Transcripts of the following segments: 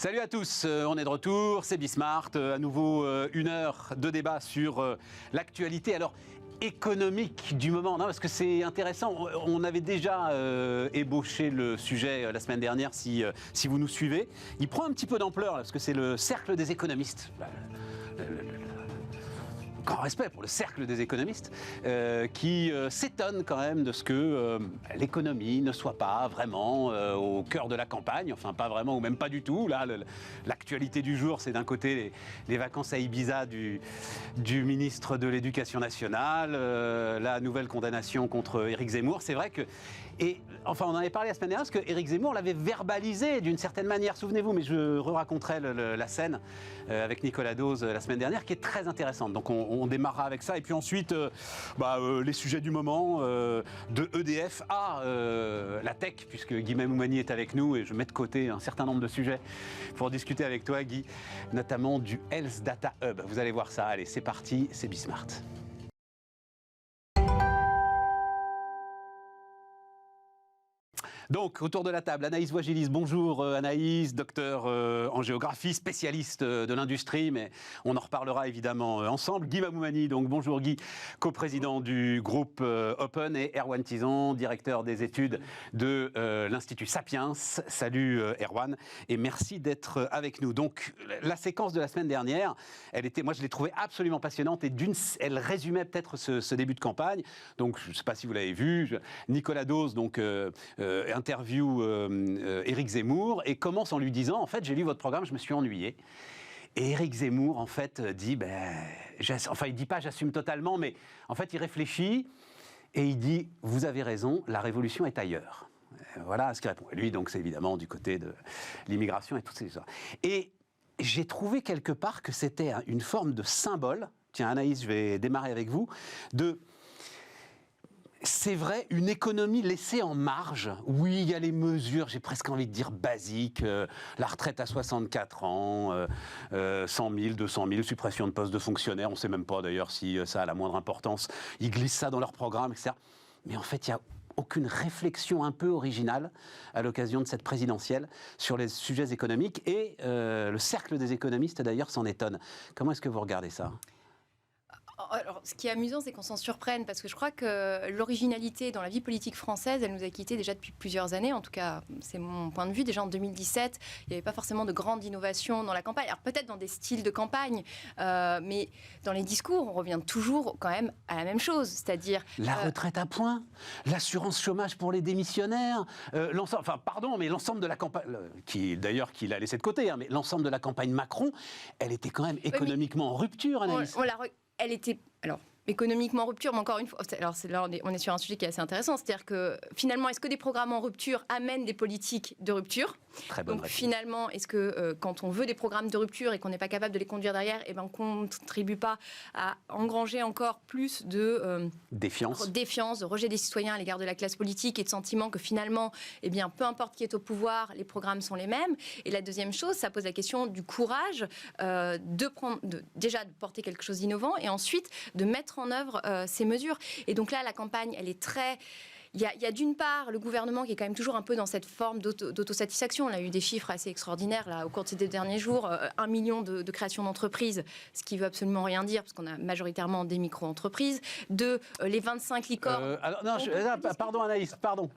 Salut à tous, on est de retour, c'est Bismart, à nouveau une heure de débat sur l'actualité. Alors, économique du moment, non, parce que c'est intéressant. On avait déjà ébauché le sujet la semaine dernière, si vous nous suivez. Il prend un petit peu d'ampleur, parce que c'est le cercle des économistes. Grand respect pour le cercle des économistes, qui s'étonne quand même de ce que l'économie ne soit pas vraiment au cœur de la campagne, enfin pas vraiment ou même pas du tout. Là, l'actualité du jour, c'est d'un côté les vacances à Ibiza du ministre de l'Éducation nationale, la nouvelle condamnation contre Éric Zemmour. C'est vrai que... Et enfin, on en avait parlé la semaine dernière, parce qu'Éric Zemmour l'avait verbalisé d'une certaine manière, souvenez-vous, mais je raconterai la scène avec Nicolas Dose la semaine dernière, qui est très intéressante. Donc on démarrera avec ça, et puis ensuite, les sujets du moment, de EDF à la tech, puisque Guy Mamoumani est avec nous, et je mets de côté un certain nombre de sujets pour discuter avec toi, Guy, notamment du Health Data Hub. Vous allez voir ça, allez, c'est parti, c'est Bismart. Donc, autour de la table, Anaïs Wajidis. Bonjour Anaïs, docteur en géographie, spécialiste de l'industrie, mais on en reparlera évidemment ensemble. Guy Mamoumani, donc bonjour Guy, coprésident du groupe Open, et Erwan Tison, directeur des études de l'Institut Sapiens. Salut Erwan, et merci d'être avec nous. Donc, la séquence de la semaine dernière, moi je l'ai trouvée absolument passionnante, et elle résumait peut-être ce début de campagne. Donc, je ne sais pas si vous l'avez vu, Nicolas Dose, donc... interview Éric Zemmour et commence en lui disant, en fait, j'ai lu votre programme, je me suis ennuyé. Et Éric Zemmour, en fait, dit, il dit pas j'assume totalement, mais en fait, il réfléchit et il dit, vous avez raison, la révolution est ailleurs. Voilà ce qu'il répond. Et lui, donc, c'est évidemment du côté de l'immigration et toutes ces histoires. Et j'ai trouvé quelque part que c'était une forme de symbole. Tiens, Anaïs, je vais démarrer avec vous. C'est vrai, une économie laissée en marge. Oui, il y a les mesures, j'ai presque envie de dire basiques, la retraite à 64 ans, 100 000, 200 000, suppression de postes de fonctionnaires, on ne sait même pas d'ailleurs si ça a la moindre importance. Ils glissent ça dans leur programme, etc. Mais en fait, il n'y a aucune réflexion un peu originale à l'occasion de cette présidentielle sur les sujets économiques. Et le cercle des économistes, d'ailleurs, s'en étonne. Comment est-ce que vous regardez ça ? Alors, ce qui est amusant, c'est qu'on s'en surprenne, parce que je crois que l'originalité dans la vie politique française, elle nous a quittés déjà depuis plusieurs années. En tout cas, c'est mon point de vue. Déjà en 2017, il n'y avait pas forcément de grande innovation dans la campagne. Alors peut-être dans des styles de campagne, mais dans les discours, on revient toujours quand même à la même chose, c'est-à-dire... La retraite à points, l'assurance chômage pour les démissionnaires, l'ensemble de la campagne, d'ailleurs qu'il a laissé de côté, mais l'ensemble de la campagne Macron, elle était quand même économiquement en rupture, Anaïs. Elle était, alors, économiquement en rupture, mais encore une fois, alors là, on est sur un sujet qui est assez intéressant, c'est-à-dire que finalement, est-ce que des programmes en rupture amènent des politiques de rupture ? Très bonne Donc réponse. finalement, est-ce que quand on veut des programmes de rupture et qu'on n'est pas capable de les conduire derrière, on ne contribue pas à engranger encore plus de défiance, de rejet des citoyens à l'égard de la classe politique et de sentiment que finalement, peu importe qui est au pouvoir, les programmes sont les mêmes. Et la deuxième chose, ça pose la question du courage déjà de porter quelque chose d'innovant et ensuite de mettre en œuvre ces mesures. Et donc là, la campagne, elle est très... Il y a d'une part le gouvernement qui est quand même toujours un peu dans cette forme d'autosatisfaction. On a eu des chiffres assez extraordinaires là, au cours de ces derniers jours. 1 million de créations d'entreprises, ce qui ne veut absolument rien dire, parce qu'on a majoritairement des micro-entreprises. Les 25 licornes... pardon Anaïs, pardon.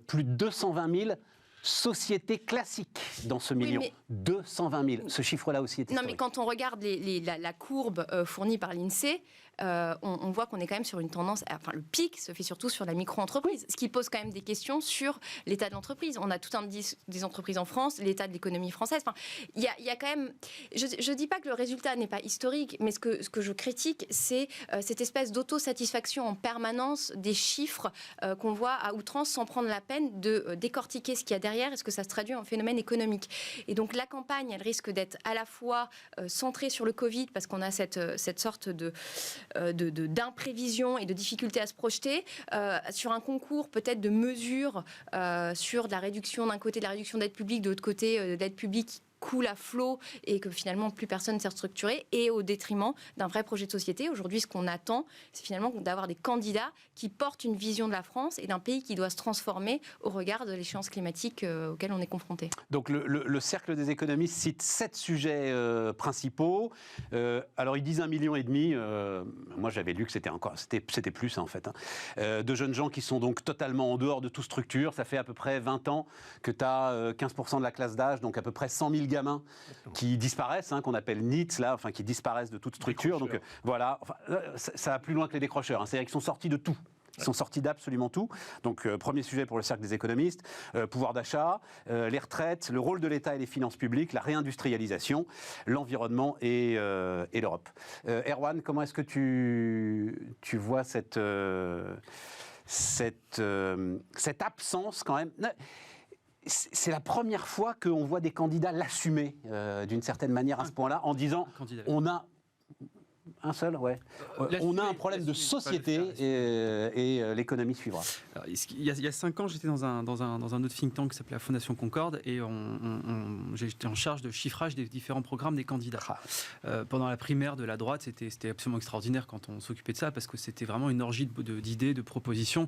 Plus de 220 000 sociétés classiques dans ce million. Oui, 220 000. Ce chiffre-là aussi est historique. Non, mais quand on regarde la courbe fournie par l'INSEE, on voit qu'on est quand même sur une tendance... Enfin, le pic se fait surtout sur la micro-entreprise, ce qui pose quand même des questions sur l'état de l'entreprise. On a tout un indice des entreprises en France, l'état de l'économie française. Enfin, il y a quand même... Je ne dis pas que le résultat n'est pas historique, mais ce que je critique, c'est cette espèce d'autosatisfaction en permanence des chiffres qu'on voit à outrance sans prendre la peine de décortiquer ce qu'il y a derrière et ce que ça se traduit en phénomène économique. Et donc la campagne, elle risque d'être à la fois centrée sur le Covid, parce qu'on a cette sorte d'imprévision et de difficulté à se projeter, sur un concours peut-être de mesures sur de la réduction d'un côté, de la réduction d'aide publique, de l'autre côté, d'aide publique coule à flot et que finalement plus personne ne s'est restructuré, et au détriment d'un vrai projet de société. Aujourd'hui, ce qu'on attend, c'est finalement d'avoir des candidats qui portent une vision de la France et d'un pays qui doit se transformer au regard de l'échéance climatique auquel on est confronté. Donc le cercle des économistes cite 7 sujets principaux. Alors ils disent 1,5 million. Moi j'avais lu que c'était plus en fait. De jeunes gens qui sont donc totalement en dehors de toute structure. Ça fait à peu près 20 ans que tu as 15% de la classe d'âge, donc à peu près 100 000 gamins qui disparaissent, qu'on appelle NEETs, là, enfin qui disparaissent de toute structure. Donc voilà, enfin, ça va plus loin que les décrocheurs. C'est-à-dire qu'ils sont sortis de tout. Ils sont sortis d'absolument tout. Donc, premier sujet pour le cercle des économistes, pouvoir d'achat, les retraites, le rôle de l'État et des finances publiques, la réindustrialisation, l'environnement et l'Europe. Erwan, comment est-ce que tu vois cette absence quand même? C'est la première fois qu'on voit des candidats l'assumer d'une certaine manière à ce point-là, en disant on a... Un seul, ouais. On a un problème de société et l'économie suivra. Alors, il y a 5 ans, j'étais dans un autre think tank qui s'appelait la Fondation Concorde et j'étais en charge de chiffrage des différents programmes des candidats. Pendant la primaire de la droite, c'était absolument extraordinaire quand on s'occupait de ça parce que c'était vraiment une orgie d'idées, de propositions,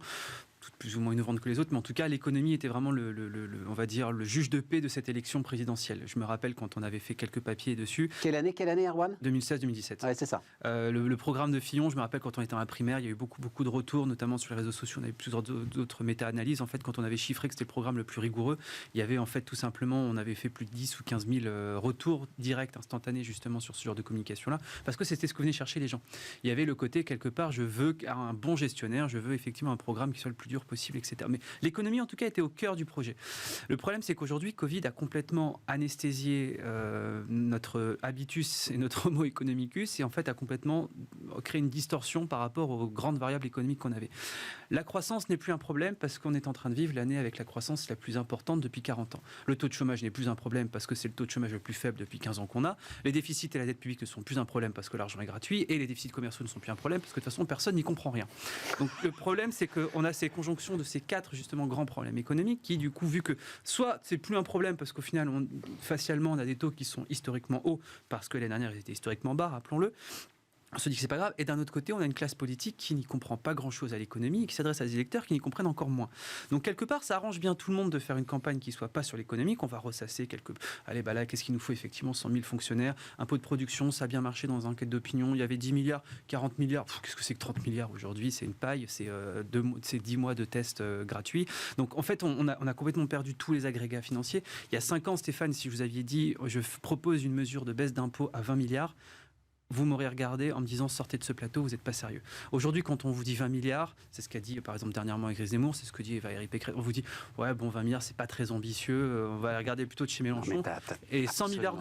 toutes plus ou moins innovantes que les autres, mais en tout cas, l'économie était vraiment on va dire, le juge de paix de cette élection présidentielle. Je me rappelle quand on avait fait quelques papiers dessus. Quelle année, Erwan ? 2016-2017. Ouais, c'est ça. Le programme de Fillon, je me rappelle quand on était en la primaire, il y a eu beaucoup de retours, notamment sur les réseaux sociaux. On avait plusieurs d'autres méta-analyses. En fait, quand on avait chiffré que c'était le programme le plus rigoureux, il y avait en fait tout simplement, on avait fait plus de 10 ou 15 000 retours directs, instantanés, justement sur ce genre de communication-là, parce que c'était ce que venaient chercher les gens. Il y avait le côté, quelque part, je veux un bon gestionnaire, je veux effectivement un programme qui soit le plus dur possible, etc. Mais l'économie, en tout cas, était au cœur du projet. Le problème, c'est qu'aujourd'hui, Covid a complètement anesthésié notre habitus et notre homo economicus, et en fait a complètement créé une distorsion par rapport aux grandes variables économiques qu'on avait. La croissance n'est plus un problème parce qu'on est en train de vivre l'année avec la croissance la plus importante depuis 40 ans. Le taux de chômage n'est plus un problème parce que c'est le taux de chômage le plus faible depuis 15 ans qu'on a. Les déficits et la dette publique ne sont plus un problème parce que l'argent est gratuit, et les déficits commerciaux ne sont plus un problème parce que de toute façon personne n'y comprend rien. Donc le problème, c'est qu'on a ces conjonctions de ces 4 justement grands problèmes économiques qui, du coup, vu que soit c'est plus un problème parce qu'au final facialement on a des taux qui sont historiquement hauts parce que l'année dernière ils étaient historiquement bas, rappelons-le. On se dit que c'est pas grave, et d'un autre côté on a une classe politique qui n'y comprend pas grand-chose à l'économie et qui s'adresse à des électeurs qui n'y comprennent encore moins. Donc quelque part ça arrange bien tout le monde de faire une campagne qui soit pas sur l'économie, qu'on va ressasser allez là qu'est-ce qu'il nous faut effectivement 100 000 fonctionnaires, impôt de production, ça a bien marché dans une enquête d'opinion, il y avait 10 milliards, 40 milliards, qu'est-ce que c'est que 30 milliards aujourd'hui, c'est une paille, c'est 10 mois de tests gratuits. Donc en fait on a complètement perdu tous les agrégats financiers. Il y a 5 ans, Stéphane, si vous aviez dit je propose une mesure de baisse d'impôt à 20 milliards, vous m'aurez regardé en me disant sortez de ce plateau, vous n'êtes pas sérieux. Aujourd'hui, quand on vous dit 20 milliards, c'est ce qu'a dit par exemple dernièrement Éric Zemmour, c'est ce que dit Valérie Pécresse, on vous dit ouais bon 20 milliards c'est pas très ambitieux, on va regarder plutôt de chez Mélenchon. Et les 100 milliards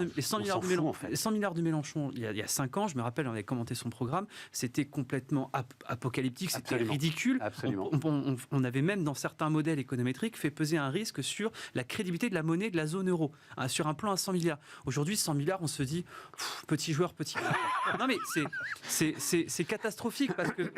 de Mélenchon il y a 5 ans, je me rappelle on avait commenté son programme, c'était complètement apocalyptique, c'était ridicule. On avait même dans certains modèles économétriques fait peser un risque sur la crédibilité de la monnaie de la zone euro, sur un plan à 100 milliards. Aujourd'hui 100 milliards on se dit petit joueur, petit... Non mais c'est catastrophique parce que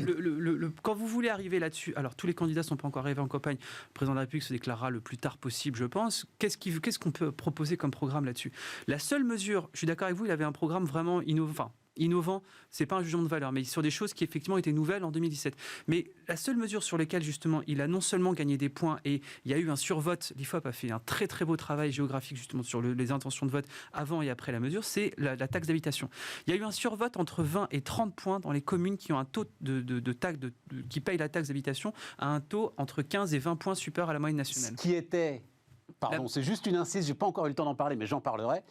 quand vous voulez arriver là-dessus, alors tous les candidats ne sont pas encore arrivés en campagne, le président de la République se déclarera le plus tard possible je pense. Qu'est-ce qu'on peut proposer comme programme là-dessus? La seule mesure, je suis d'accord avec vous, il avait un programme vraiment innovant, c'est pas un jugement de valeur, mais sur des choses qui effectivement étaient nouvelles en 2017. Mais la seule mesure sur laquelle justement il a non seulement gagné des points, et il y a eu un survote, l'IFOP a fait un très très beau travail géographique justement sur les intentions de vote avant et après la mesure, c'est la taxe d'habitation. Il y a eu un survote entre 20 et 30 points dans les communes qui ont un taux de taxe qui payent la taxe d'habitation à un taux entre 15 et 20 points supérieur à la moyenne nationale. Ce qui était, c'est juste une incise, j'ai pas encore eu le temps d'en parler, mais j'en parlerai.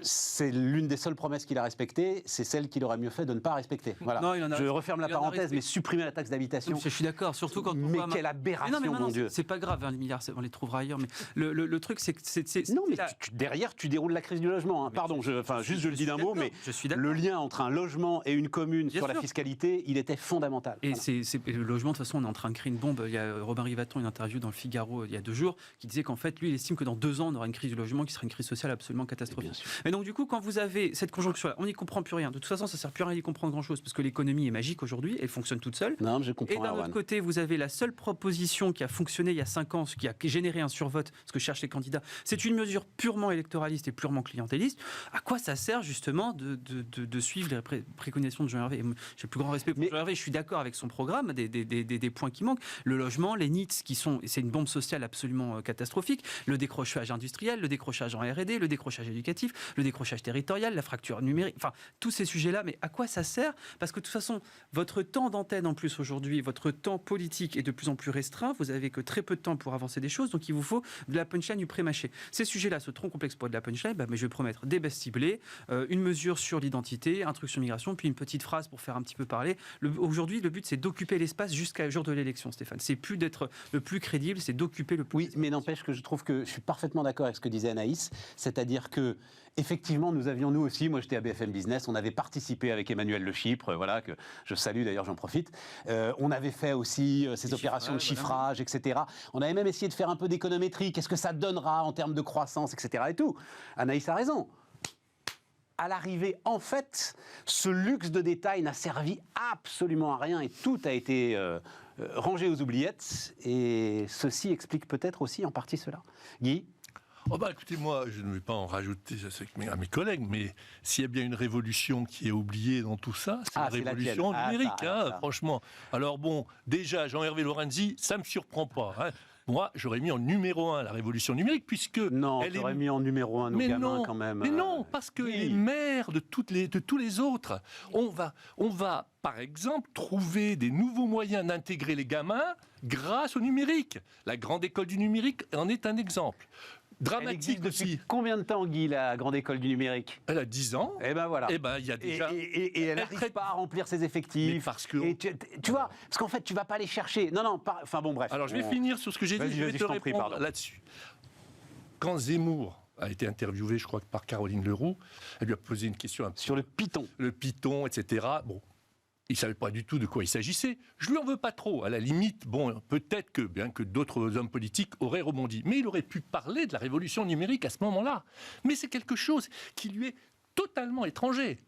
C'est l'une des seules promesses qu'il a respectées, c'est celle qu'il aurait mieux fait de ne pas respecter. Voilà. Non, je referme la parenthèse, mais supprimer la taxe d'habitation. Je suis d'accord, surtout quand on voit... Mais quelle aberration, mon Dieu. C'est pas grave, 20 milliards, on les trouvera ailleurs. Mais le truc, c'est que... Non, mais derrière, tu déroules la crise du logement. Hein. Pardon, je le dis d'un mot, mais le lien entre un logement et une commune sur la fiscalité, il était fondamental. Et le logement, de toute façon, on est en train de créer une bombe. Il y a Robin Rivaton, une interview dans le Figaro il y a 2 jours, qui disait qu'en fait, lui, il estime que dans 2 ans, on aura une crise du logement qui sera une crise sociale absolument catastrophique. Et donc, du coup, quand vous avez cette conjonction-là, on n'y comprend plus rien. De toute façon, ça ne sert plus à rien d'y comprendre grand-chose, parce que l'économie est magique aujourd'hui, elle fonctionne toute seule. Non, je comprends. Et d'un autre côté, vous avez la seule proposition qui a fonctionné il y a 5 ans, ce qui a généré un survote, ce que cherchent les candidats. C'est une mesure purement électoraliste et purement clientéliste. À quoi ça sert, justement, de suivre les préconisations de Jean Hervé? J'ai le plus grand respect pour Jean Hervé, je suis d'accord avec son programme, des points qui manquent. Le logement, les NEETs, c'est une bombe sociale absolument catastrophique. Le décrochage industriel, le décrochage en R&D, le décrochage éducatif, le décrochage territorial, la fracture numérique, enfin, tous ces sujets-là, mais à quoi ça sert? Parce que de toute façon, votre temps d'antenne en plus aujourd'hui, votre temps politique est de plus en plus restreint, vous n'avez que très peu de temps pour avancer des choses, donc il vous faut de la punchline, du pré-mâché. Ces sujets-là, ce tronc complexe pour de la punchline, mais je vais promettre des baisses ciblées, une mesure sur l'identité, un truc sur migration, puis une petite phrase pour faire un petit peu parler. Aujourd'hui, le but, c'est d'occuper l'espace jusqu'à le jour de l'élection, Stéphane. C'est plus d'être le plus crédible, c'est d'occuper le plus. Oui, mais n'empêche que je trouve que je suis parfaitement d'accord avec ce que disait Anaïs, c'est-à-dire que effectivement, nous aussi, moi j'étais à BFM Business, on avait participé avec Emmanuel Le Chypre, voilà, que je salue d'ailleurs, j'en profite. On avait fait aussi ces opérations de chiffrage, etc. On avait même essayé de faire un peu d'économétrie, qu'est-ce que ça donnera en termes de croissance, etc. et tout. Anaïs a raison. À l'arrivée, en fait, ce luxe de détails n'a servi absolument à rien et tout a été rangé aux oubliettes. Et ceci explique peut-être aussi en partie cela. Guy ? Écoutez, moi, je ne vais pas en rajouter à mes collègues, mais s'il y a bien une révolution qui est oubliée dans tout ça, c'est la révolution numérique, franchement. Alors bon, déjà, Jean-Hervé Lorenzi, ça ne me surprend pas. Hein. Moi, j'aurais mis en numéro 1 la révolution numérique, puisque... Non, j'aurais mis en numéro 1 nos gamins quand même. Mais non, parce que les maires de tous les autres, on va, par exemple, trouver des nouveaux moyens d'intégrer les gamins grâce au numérique. La grande école du numérique en est un exemple. Dramatique elle existe depuis combien de temps, Guy, la grande école du numérique? Elle a 10 ans. Et ben voilà. Et ben il y a déjà. Et elle n'arrive pas à remplir ses effectifs. Mais parce que. Tu vois, parce qu'en fait, tu vas pas les chercher. Non, enfin bon, bref. Alors je vais finir sur ce que j'ai dit. Je vais te répondre là-dessus. Quand Zemmour a été interviewé, je crois, par Caroline Leroux, elle lui a posé une question sur le Python. Le Python, etc. Bon. Il ne savait pas du tout de quoi il s'agissait. Je ne lui en veux pas trop. À la limite, bon, peut-être que, bien que d'autres hommes politiques auraient rebondi. Mais il aurait pu parler de la révolution numérique à ce moment-là. Mais c'est quelque chose qui lui est totalement étranger.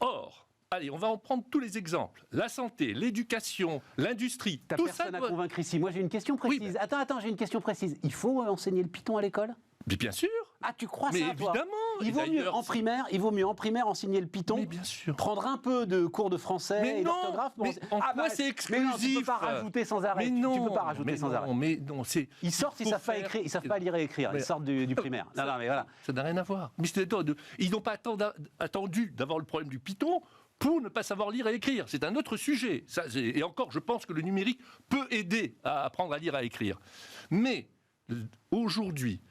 Or, allez, on va en prendre tous les exemples. La santé, l'éducation, l'industrie. T'as personne à convaincre ici. Moi, j'ai une question précise. Oui, Attends, j'ai une question précise. Il faut enseigner le Python à l'école ? Mais bien sûr. Ah, tu crois mais ça, évidemment. Toi ? Il vaut mieux en primaire enseigner le Python. Mais bien sûr. Prendre un peu de cours de français et d'orthographe. En quoi c'est exclusif ? Mais non, tu peux pas rajouter sans arrêt. Mais non, tu peux pas rajouter sans arrêt. Mais non, c'est. Ils sortent, ils savent pas écrire, ils savent pas lire et écrire. Ils sortent du primaire. Non, mais voilà. Ça n'a rien à voir. Mais ils n'ont pas attendu d'avoir le problème du Python pour ne pas savoir lire et écrire. C'est un autre sujet. Et encore, je pense que le numérique peut aider à apprendre à lire et à écrire. Mais aujourd'hui,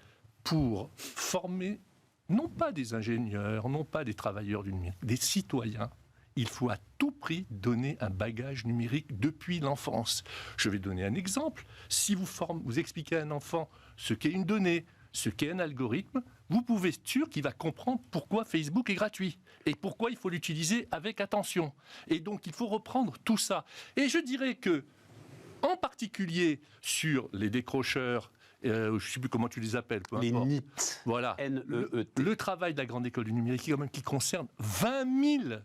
pour former non pas des ingénieurs, non pas des travailleurs du numérique, des citoyens, il faut à tout prix donner un bagage numérique depuis l'enfance. Je vais donner un exemple. Si vous expliquez à un enfant ce qu'est une donnée, ce qu'est un algorithme, vous pouvez être sûr qu'il va comprendre pourquoi Facebook est gratuit et pourquoi il faut l'utiliser avec attention. Et donc, il faut reprendre tout ça. Et je dirais que, en particulier sur les décrocheurs, je ne sais plus comment tu les appelles. Les NEET. Voilà. N-E-E-T. Le travail de la grande école du numérique, quand même, qui concerne 20 000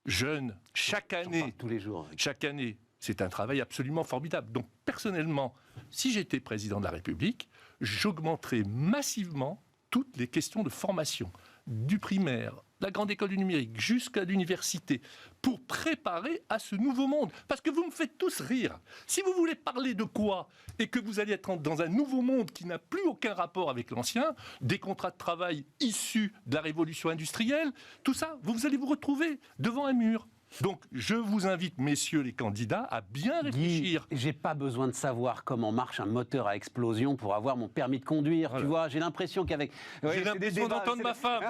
jeunes chaque année. Tous les jours. Chaque année. C'est un travail absolument formidable. Donc, personnellement, si j'étais président de la République, j'augmenterais massivement toutes les questions de formation, du primaire, la grande école du numérique, jusqu'à l'université, pour préparer à ce nouveau monde. Parce que vous me faites tous rire. Si vous voulez parler de quoi et que vous allez être dans un nouveau monde qui n'a plus aucun rapport avec l'ancien, des contrats de travail issus de la révolution industrielle, tout ça, vous allez vous retrouver devant un mur. Donc, je vous invite, messieurs les candidats, à bien réfléchir. Guy, j'ai pas besoin de savoir comment marche un moteur à explosion pour avoir mon permis de conduire. Voilà. Tu vois, j'ai l'impression qu'avec... J'ai l'impression d'entendre ma femme,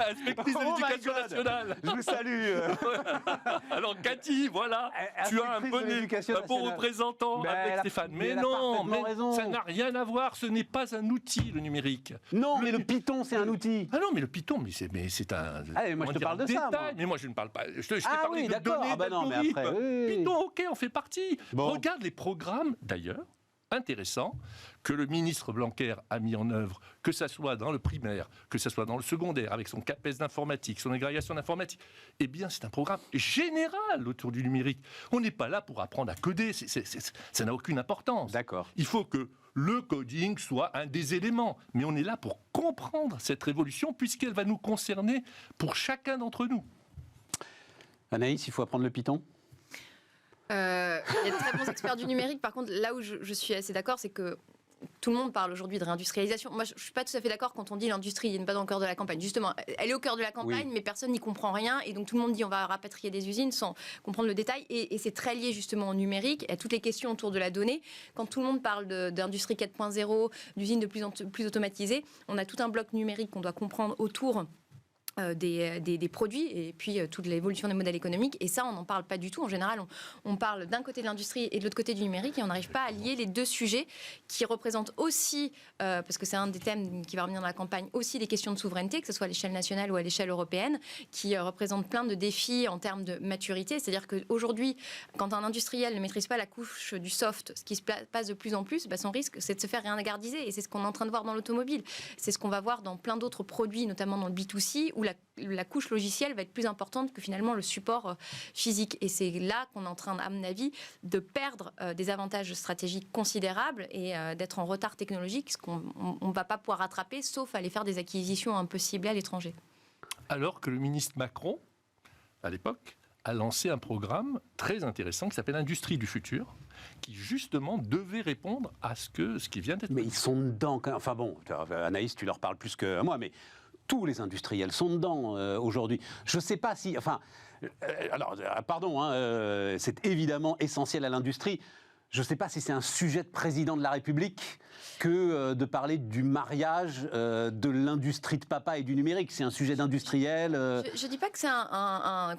inspectrice de l'éducation nationale. Je vous salue. Alors, Cathy, voilà, tu as un bon représentant avec Stéphane. Mais non, ça n'a rien à voir. Ce n'est pas un outil, le numérique. Non, mais le Python, c'est un outil. Ah non, mais le Python, c'est un... Allez, moi, je te parle de ça. Mais moi, je ne parle pas... Oui, d'accord. Python, ok, on fait partie. Bon. Regarde les programmes, d'ailleurs, intéressant que le ministre Blanquer a mis en œuvre, que ce soit dans le primaire, que ce soit dans le secondaire, avec son CAPES d'informatique, son agrégation d'informatique. Eh bien, c'est un programme général autour du numérique. On n'est pas là pour apprendre à coder, ça n'a aucune importance. D'accord. Il faut que le coding soit un des éléments, mais on est là pour comprendre cette révolution, puisqu'elle va nous concerner pour chacun d'entre nous. Anaïs, il faut apprendre le Python ? Il y a de très bons experts du numérique. Par contre, là où je suis assez d'accord, c'est que tout le monde parle aujourd'hui de réindustrialisation. Moi, je ne suis pas tout à fait d'accord quand on dit l'industrie n'est pas dans le cœur de la campagne. Justement, elle est au cœur de la campagne, mais personne n'y comprend rien. Et donc, tout le monde dit on va rapatrier des usines sans comprendre le détail. Et c'est très lié justement au numérique et à toutes les questions autour de la donnée. Quand tout le monde parle d'industrie 4.0, d'usines de plus en plus automatisées, on a tout un bloc numérique qu'on doit comprendre autour des produits et puis toute l'évolution des modèles économiques. Et ça, on n'en parle pas du tout. En général, on parle d'un côté de l'industrie et de l'autre côté du numérique et on n'arrive pas à lier les deux sujets qui représentent aussi, parce que c'est un des thèmes qui va revenir dans la campagne, aussi des questions de souveraineté, que ce soit à l'échelle nationale ou à l'échelle européenne, qui représentent plein de défis en termes de maturité. C'est-à-dire qu'aujourd'hui, quand un industriel ne maîtrise pas la couche du soft, ce qui se passe de plus en plus, son risque, c'est de se faire ringardiser. Et c'est ce qu'on est en train de voir dans l'automobile. C'est ce qu'on va voir dans plein d'autres produits, notamment dans le B2C, où la couche logicielle va être plus importante que finalement le support physique. Et c'est là qu'on est en train, à mon avis, de perdre des avantages stratégiques considérables et d'être en retard technologique, ce qu'on ne va pas pouvoir rattraper, sauf aller faire des acquisitions un peu ciblées à l'étranger. Alors que le ministre Macron, à l'époque, a lancé un programme très intéressant qui s'appelle Industrie du futur, qui justement devait répondre à ce qui vient d'être... Mais ils sont dedans. Enfin bon, Anaïs, tu leur parles plus que moi, mais... Tous les industriels sont dedans aujourd'hui. Je ne sais pas si... Enfin, pardon, c'est évidemment essentiel à l'industrie. Je ne sais pas si c'est un sujet de président de la République que de parler du mariage de l'industrie de papa et du numérique. C'est un sujet d'industriel. Je ne dis pas que c'est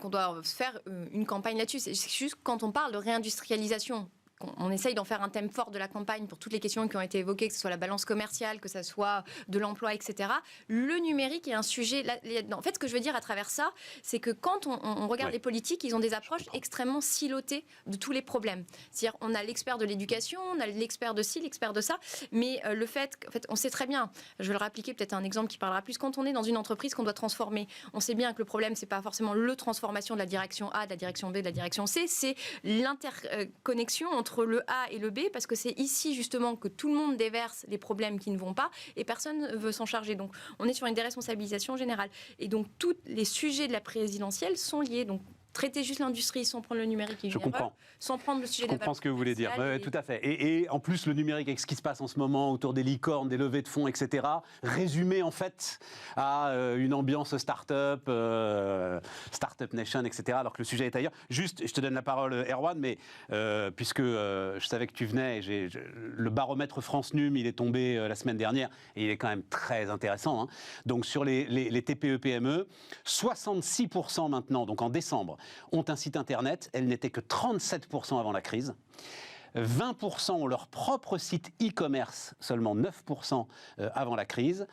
qu'on doit faire une campagne là-dessus. C'est juste quand on parle de réindustrialisation, on essaye d'en faire un thème fort de la campagne pour toutes les questions qui ont été évoquées, que ce soit la balance commerciale, que ce soit de l'emploi, etc. Le numérique est un sujet... En fait, ce que je veux dire à travers ça, c'est que quand on regarde les politiques, ils ont des approches extrêmement silotées de tous les problèmes. C'est-à-dire, on a l'expert de l'éducation, on a l'expert de ci, l'expert de ça, mais le fait... En fait, on sait très bien, je vais le rappliquer peut-être un exemple qui parlera plus, quand on est dans une entreprise qu'on doit transformer, on sait bien que le problème, c'est pas forcément le transformation de la direction A, de la direction B, de la direction C, c'est l'interconnexion entre le A et le B, parce que c'est ici justement que tout le monde déverse les problèmes qui ne vont pas et personne ne veut s'en charger. Donc on est sur une déresponsabilisation générale. Et donc tous les sujets de la présidentielle sont liés. Donc traiter juste l'industrie sans prendre le numérique est une erreur, sans prendre le sujet de la balance. Je comprends ce que vous voulez dire, tout à fait. Et en plus, le numérique, avec ce qui se passe en ce moment autour des licornes, des levées de fonds, etc., résumé en fait à une ambiance start-up, start-up nation, etc., alors que le sujet est ailleurs. Juste, je te donne la parole, Erwan, mais puisque je savais que tu venais, le baromètre France Num, il est tombé la semaine dernière, et il est quand même très intéressant. Donc sur les TPE-PME, 66% maintenant, donc en décembre, ont un site internet, elles n'étaient que 37% avant la crise. 20% ont leur propre site e-commerce, seulement 9% avant la crise.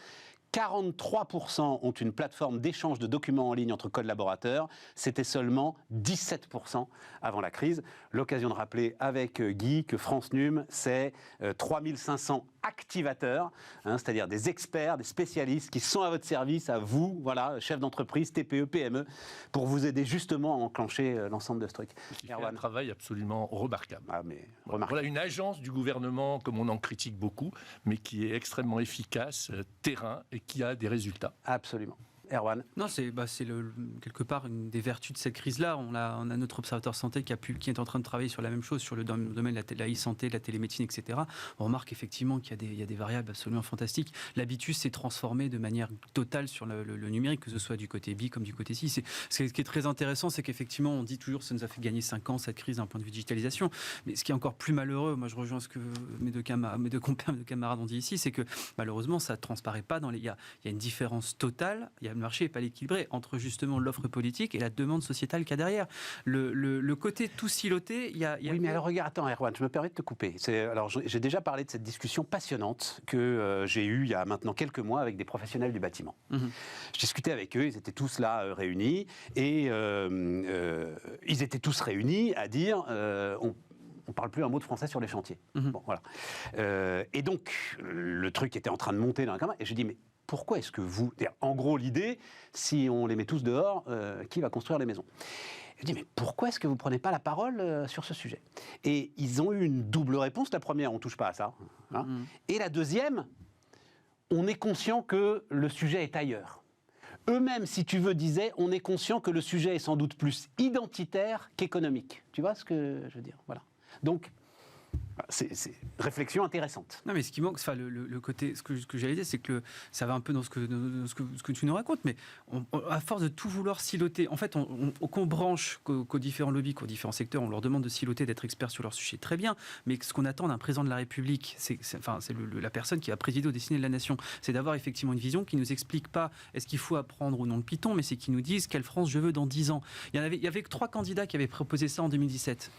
43% ont une plateforme d'échange de documents en ligne entre collaborateurs. C'était seulement 17% avant la crise. L'occasion de rappeler avec Guy que France Num, c'est 3500 activateurs, c'est-à-dire des experts, des spécialistes qui sont à votre service, à vous, voilà, chefs d'entreprise, TPE, PME, pour vous aider justement à enclencher l'ensemble de ce truc. C'est un travail absolument remarquable. Remarquable. Voilà une agence du gouvernement, comme on en critique beaucoup, mais qui est extrêmement efficace, terrain, et qui a des résultats. Absolument. Erwan. Non, c'est quelque part une des vertus de cette crise-là. On a notre observateur santé qui est en train de travailler sur la même chose, sur le domaine de la e-santé, de la télémédecine, etc. On remarque effectivement qu'il y a des variables absolument fantastiques. L'habitus s'est transformé de manière totale sur le numérique, que ce soit du côté B comme du côté C. Ce qui est très intéressant, c'est qu'effectivement, on dit toujours que ça nous a fait gagner 5 ans, cette crise, d'un point de vue digitalisation. Mais ce qui est encore plus malheureux, moi je rejoins ce que mes deux compères, mes deux camarades ont dit ici, c'est que malheureusement, ça ne transparaît pas dans les... Il y a une différence totale, le marché n'est pas équilibré entre justement l'offre politique et la demande sociétale qu'il y a derrière. Le côté tout siloté, il y a... Oui, mais alors regarde, attends Erwan, je me permets de te couper. Alors j'ai déjà parlé de cette discussion passionnante que j'ai eue il y a maintenant quelques mois avec des professionnels du bâtiment. Je discutais avec eux, ils étaient tous là réunis et ils étaient tous réunis à dire on parle plus un mot de français sur les chantiers. Bon, voilà. Et donc, le truc était en train de monter dans la campagne, et je dis, mais pourquoi est-ce que vous... En gros, l'idée, si on les met tous dehors, qui va construire les maisons ? Je dis, mais pourquoi est-ce que vous ne prenez pas la parole sur ce sujet ? Et ils ont eu une double réponse. La première, on ne touche pas à ça. Hein. Et la deuxième, on est conscient que le sujet est ailleurs. Eux-mêmes, si tu veux, disaient, on est conscient que le sujet est sans doute plus identitaire qu'économique. Tu vois ce que je veux dire ? Voilà. Donc, c'est réflexion intéressante. Non, mais ce qui manque, enfin, le côté, ce que j'allais dire, c'est que ça va un peu dans ce que tu nous racontes, mais à force de tout vouloir siloter, en fait, qu'on branche qu'aux différents lobbies, qu'aux différents secteurs, on leur demande de siloter, d'être experts sur leur sujet, très bien, mais ce qu'on attend d'un président de la République, c'est la personne qui va présider aux destinées de la nation, c'est d'avoir effectivement une vision qui ne nous explique pas est-ce qu'il faut apprendre ou non le Python, mais c'est qui nous dise quelle France je veux dans 10 ans. Il y avait 3 candidats qui avaient proposé ça en 2017,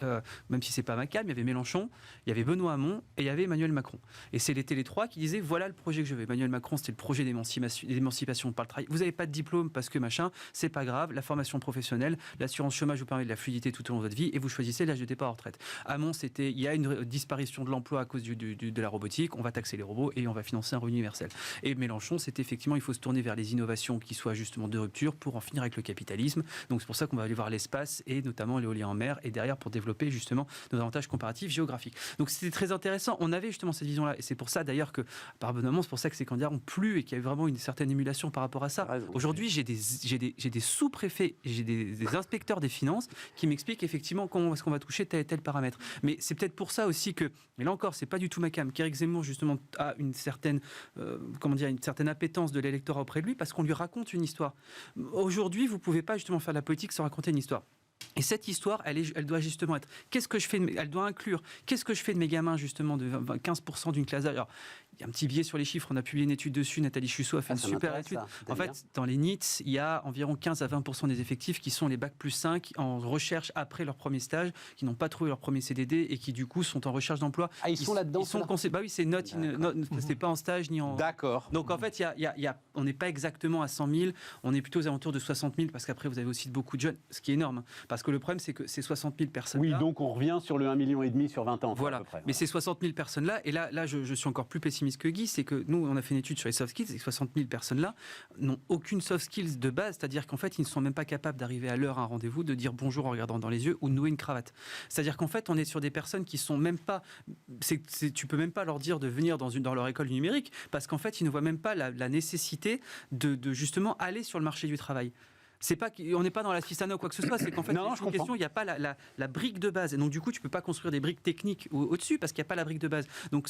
même si c'est pas ma calme, il y avait Mélenchon, il y avait Benoît Hamon et il y avait Emmanuel Macron. Et c'était les 3 qui disaient voilà le projet que je veux. Emmanuel Macron, c'était le projet d'émancipation par le travail. Vous n'avez pas de diplôme parce que machin, c'est pas grave. La formation professionnelle, l'assurance chômage vous permet de la fluidité tout au long de votre vie et vous choisissez l'âge de départ en retraite. Hamon, c'était il y a une disparition de l'emploi à cause de la robotique, on va taxer les robots et on va financer un revenu universel. Et Mélenchon, c'était effectivement il faut se tourner vers les innovations qui soient justement de rupture pour en finir avec le capitalisme. Donc c'est pour ça qu'on va aller voir l'espace et notamment l'éolien en mer et derrière pour développer justement nos avantages comparatifs géographiques. Donc c'était très intéressant. On avait justement cette vision-là. Et c'est pour ça d'ailleurs que, pardonnement, c'est pour ça que ces candidats ont plu et qu'il y a eu vraiment une certaine émulation par rapport à ça. Aujourd'hui, j'ai des sous-préfets, j'ai des inspecteurs des finances qui m'expliquent effectivement comment est-ce qu'on va toucher tel et tel paramètre. Mais c'est peut-être pour ça aussi que, mais là encore, c'est pas du tout ma cam, qu'Éric Zemmour justement a une certaine, une certaine appétence de l'électorat auprès de lui parce qu'on lui raconte une histoire. Aujourd'hui, vous pouvez pas justement faire de la politique sans raconter une histoire. Et cette histoire, elle doit justement être. Qu'est-ce que je fais elle doit inclure. Qu'est-ce que je fais de mes gamins justement de 15% d'une classe d'âge. Alors, il y a un petit biais sur les chiffres. On a publié une étude dessus. Nathalie Chussot a fait une super étude. En fait, dans les NEET, il y a environ 15 à 20% des effectifs qui sont les bac plus 5 en recherche après leur premier stage, qui n'ont pas trouvé leur premier CDD et qui du coup sont en recherche d'emploi. Ah, ils sont là-dedans. Bah oui, c'est c'est pas en stage ni en. D'accord. Donc en fait, on n'est pas exactement à 100 000. On est plutôt aux alentours de 60 000 parce qu'après vous avez aussi beaucoup de jeunes, ce qui est énorme. Parce que le problème, c'est que ces 60 000 personnes. Oui, donc on revient sur le 1,5 million sur 20 ans. Voilà. À peu près, mais ces 60 000 personnes-là, et là je suis encore plus pessimiste que Guy, c'est que nous, on a fait une étude sur les soft skills, et 60 000 personnes-là n'ont aucune soft skills de base, c'est-à-dire qu'en fait, ils ne sont même pas capables d'arriver à l'heure à un rendez-vous, de dire bonjour en regardant dans les yeux ou de nouer une cravate. C'est-à-dire qu'en fait, on est sur des personnes qui sont même pas. Tu peux même pas leur dire de venir dans leur école numérique, parce qu'en fait, ils ne voient même pas la nécessité de justement aller sur le marché du travail. C'est pas qu'on n'est pas dans la Cistana ou quoi que ce soit, c'est qu'en fait, c'est une question, il n'y a pas la brique de base. Et donc, du coup, tu ne peux pas construire des briques techniques au-dessus parce qu'il n'y a pas la brique de base. Donc,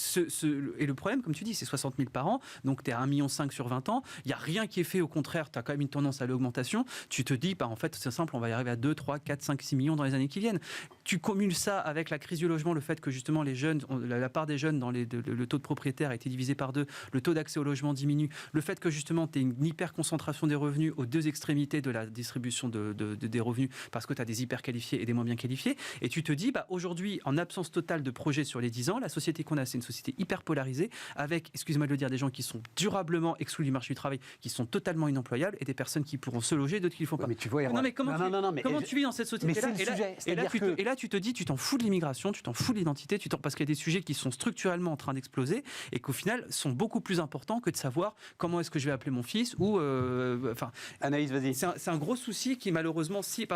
et le problème, comme tu dis, c'est 60 000 par an. Donc, tu es à 1,5 million sur 20 ans. Il n'y a rien qui est fait. Au contraire, tu as quand même une tendance à l'augmentation. Tu te dis, en fait, c'est simple, on va y arriver à 2, 3, 4, 5, 6 millions dans les années qui viennent. Tu cumules ça avec la crise du logement, le fait que justement, les jeunes, la part des jeunes dans le taux de propriétaires a été divisé par 2, le taux d'accès au logement diminue, le fait que justement, tu as une hyper concentration des revenus aux 2 extrémités de la distribution des revenus parce que tu as des hyper qualifiés et des moins bien qualifiés et tu te dis aujourd'hui en absence totale de projets sur les 10 ans, la société qu'on a c'est une société hyper polarisée avec, excuse-moi de le dire, des gens qui sont durablement exclus du marché du travail, qui sont totalement inemployables et des personnes qui pourront se loger, d'autres qui ne le font pas. Mais tu vois, comment tu vis dans cette société-là et là tu te dis, tu t'en fous de l'immigration, tu t'en fous de l'identité, parce qu'il y a des sujets qui sont structurellement en train d'exploser et qu'au final sont beaucoup plus importants que de savoir comment est-ce que je vais appeler mon fils ou Anaïs, vas-y. C'est un gros souci qui malheureusement, s'il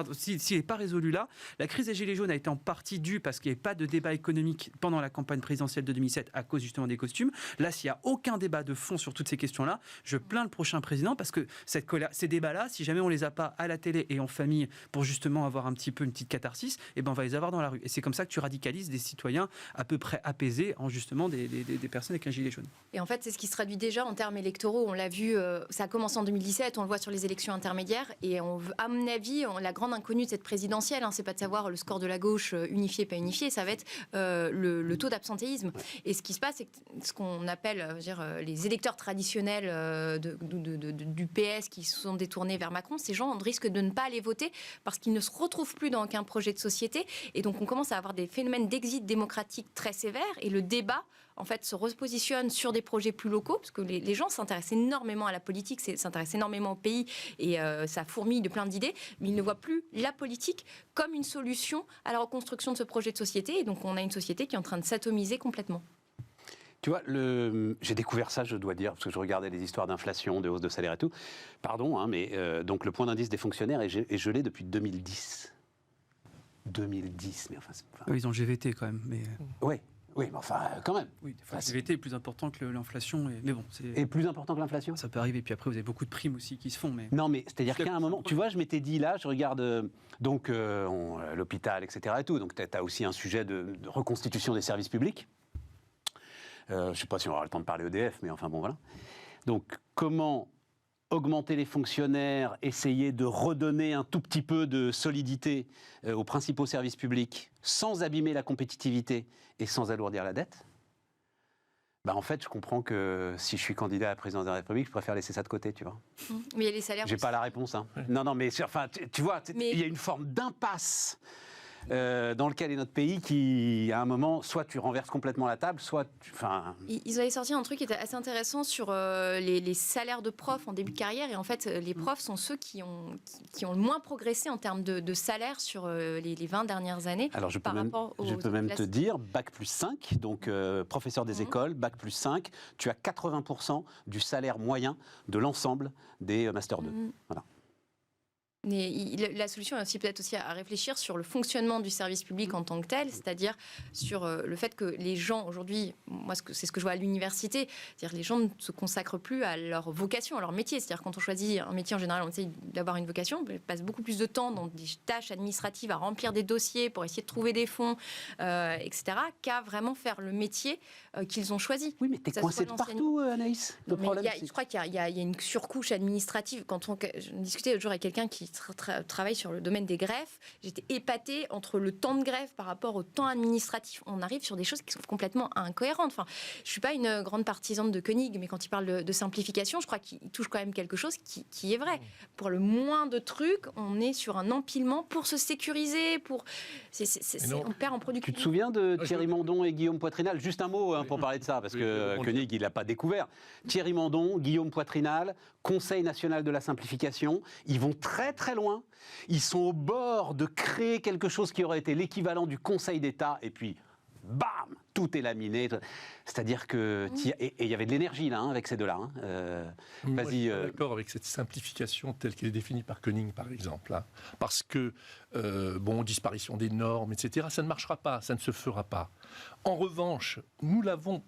n'est pas résolu là, la crise des Gilets jaunes a été en partie due parce qu'il n'y avait pas de débat économique pendant la campagne présidentielle de 2007 à cause justement des costumes. Là, s'il n'y a aucun débat de fond sur toutes ces questions-là, je plains le prochain président parce que ces débats-là, si jamais on ne les a pas à la télé et en famille pour justement avoir un petit peu une petite catharsis, on va les avoir dans la rue. Et c'est comme ça que tu radicalises des citoyens à peu près apaisés en justement des personnes avec un gilet jaune. Et en fait, c'est ce qui se traduit déjà en termes électoraux. On l'a vu, ça a commencé en 2017, on le voit sur les élections intermédiaires et à mon avis, la grande inconnue de cette présidentielle, c'est pas de savoir le score de la gauche unifié, pas unifié, ça va être le taux d'absentéisme. Et ce qui se passe, c'est que ce qu'on appelle les électeurs traditionnels du PS qui se sont détournés vers Macron, ces gens risquent de ne pas aller voter parce qu'ils ne se retrouvent plus dans aucun projet de société Et donc on commence à avoir des phénomènes d'exit démocratique très sévères, et le débat en fait se repositionne sur des projets plus locaux, parce que les gens s'intéressent énormément à la politique, s'intéressent énormément au pays, et ça fourmille de plein d'idées, mais ils ne voient plus la politique comme une solution à la reconstruction de ce projet de société, et donc on a une société qui est en train de s'atomiser complètement. Tu vois, j'ai découvert ça, je dois dire, parce que je regardais les histoires d'inflation, de hausse de salaire et tout. Pardon, hein, mais donc le point d'indice des fonctionnaires est gelé depuis 2010. 2010, mais enfin... Ils ont GVT quand même, mais... Ouais. Oui, mais enfin, quand même. Oui, le GVT est plus important que l'inflation. Mais bon, et plus important que l'inflation ? Ça peut arriver. Puis après, vous avez beaucoup de primes aussi qui se font. Mais... Non, mais c'est-à-dire qu'à un moment, tu vois, je m'étais dit là, je regarde l'hôpital, etc. et tout. Donc, tu as aussi un sujet de reconstitution des services publics. Je ne sais pas si on aura le temps de parler EDF, mais enfin bon, voilà. Donc, comment augmenter les fonctionnaires, essayer de redonner un tout petit peu de solidité aux principaux services publics sans abîmer la compétitivité et sans alourdir la dette ? Bah en fait, je comprends que si je suis candidat à la présidence de la République, je préfère laisser ça de côté, tu vois. Mais il y a les salaires. J'ai pas la réponse, hein. Non, mais enfin, tu vois, il y a une forme d'impasse dans lequel est notre pays qui, à un moment, soit tu renverses complètement la table, soit Ils avaient sorti un truc qui était assez intéressant sur les salaires de profs en début de carrière, et en fait, les profs sont ceux qui ont le moins progressé en termes de salaire sur les 20 dernières années. Alors, je peux même te dire, Bac plus 5, donc professeur des écoles, Bac plus 5, tu as 80% du salaire moyen de l'ensemble des Master 2. Voilà. Mais la solution est aussi peut-être aussi à réfléchir sur le fonctionnement du service public en tant que tel, c'est-à-dire sur le fait que les gens aujourd'hui, moi c'est ce que je vois à l'université, c'est-à-dire que les gens ne se consacrent plus à leur vocation, à leur métier. C'est-à-dire quand on choisit un métier en général, on essaie d'avoir une vocation, on passe beaucoup plus de temps dans des tâches administratives à remplir des dossiers pour essayer de trouver des fonds, etc., qu'à vraiment faire le métier qu'ils ont choisi. Oui, mais t'es coincé de partout, Anaïs. Je crois qu'il y a une surcouche administrative. Je discutais l'autre jour avec quelqu'un qui travaille sur le domaine des greffes, j'étais épatée entre le temps de greffe par rapport au temps administratif. On arrive sur des choses qui sont complètement incohérentes. Enfin, je ne suis pas une grande partisane de Koenig, mais quand il parle de simplification, je crois qu'il touche quand même quelque chose qui est vrai. Pour le moins de trucs, on est sur un empilement pour se sécuriser, on perd en productivité. Tu te souviens de Thierry Mandon et Guillaume Poitrinal ? Juste un mot pour parler de ça, parce que Koenig, il n'a pas découvert. Thierry Mandon, Guillaume Poitrinal, Conseil national de la simplification, ils vont très très loin. Ils sont au bord de créer quelque chose qui aurait été l'équivalent du Conseil d'État, et puis bam, tout est laminé. C'est-à-dire que et il y avait de l'énergie là, hein, avec ces deux-là. Vas-y. Moi, je suis d'accord avec cette simplification telle qu'elle est définie par Koenig, par exemple, hein, parce que disparition des normes, etc. Ça ne marchera pas, ça ne se fera pas. En revanche, nous l'avons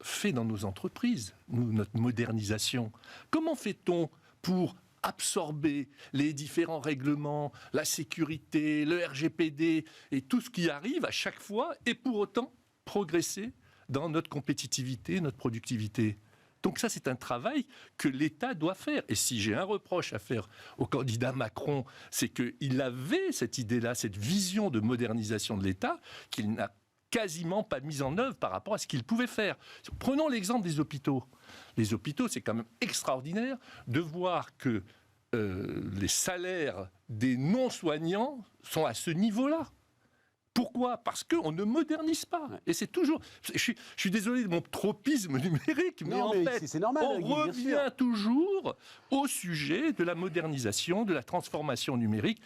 fait dans nos entreprises, notre modernisation. Comment fait-on pour absorber les différents règlements, la sécurité, le RGPD et tout ce qui arrive à chaque fois, et pour autant progresser dans notre compétitivité, notre productivité? Donc ça, c'est un travail que l'État doit faire. Et si j'ai un reproche à faire au candidat Macron, c'est qu'il avait cette idée-là, cette vision de modernisation de l'État, qu'il n'a quasiment pas mise en œuvre par rapport à ce qu'il pouvait faire. Prenons l'exemple des hôpitaux. Les hôpitaux, c'est quand même extraordinaire de voir que les salaires des non-soignants sont à ce niveau-là. Pourquoi ? Parce qu'on ne modernise pas. Et c'est toujours... Je suis désolé de mon tropisme numérique, mais en fait, c'est normal, on revient toujours au sujet de la modernisation, de la transformation numérique,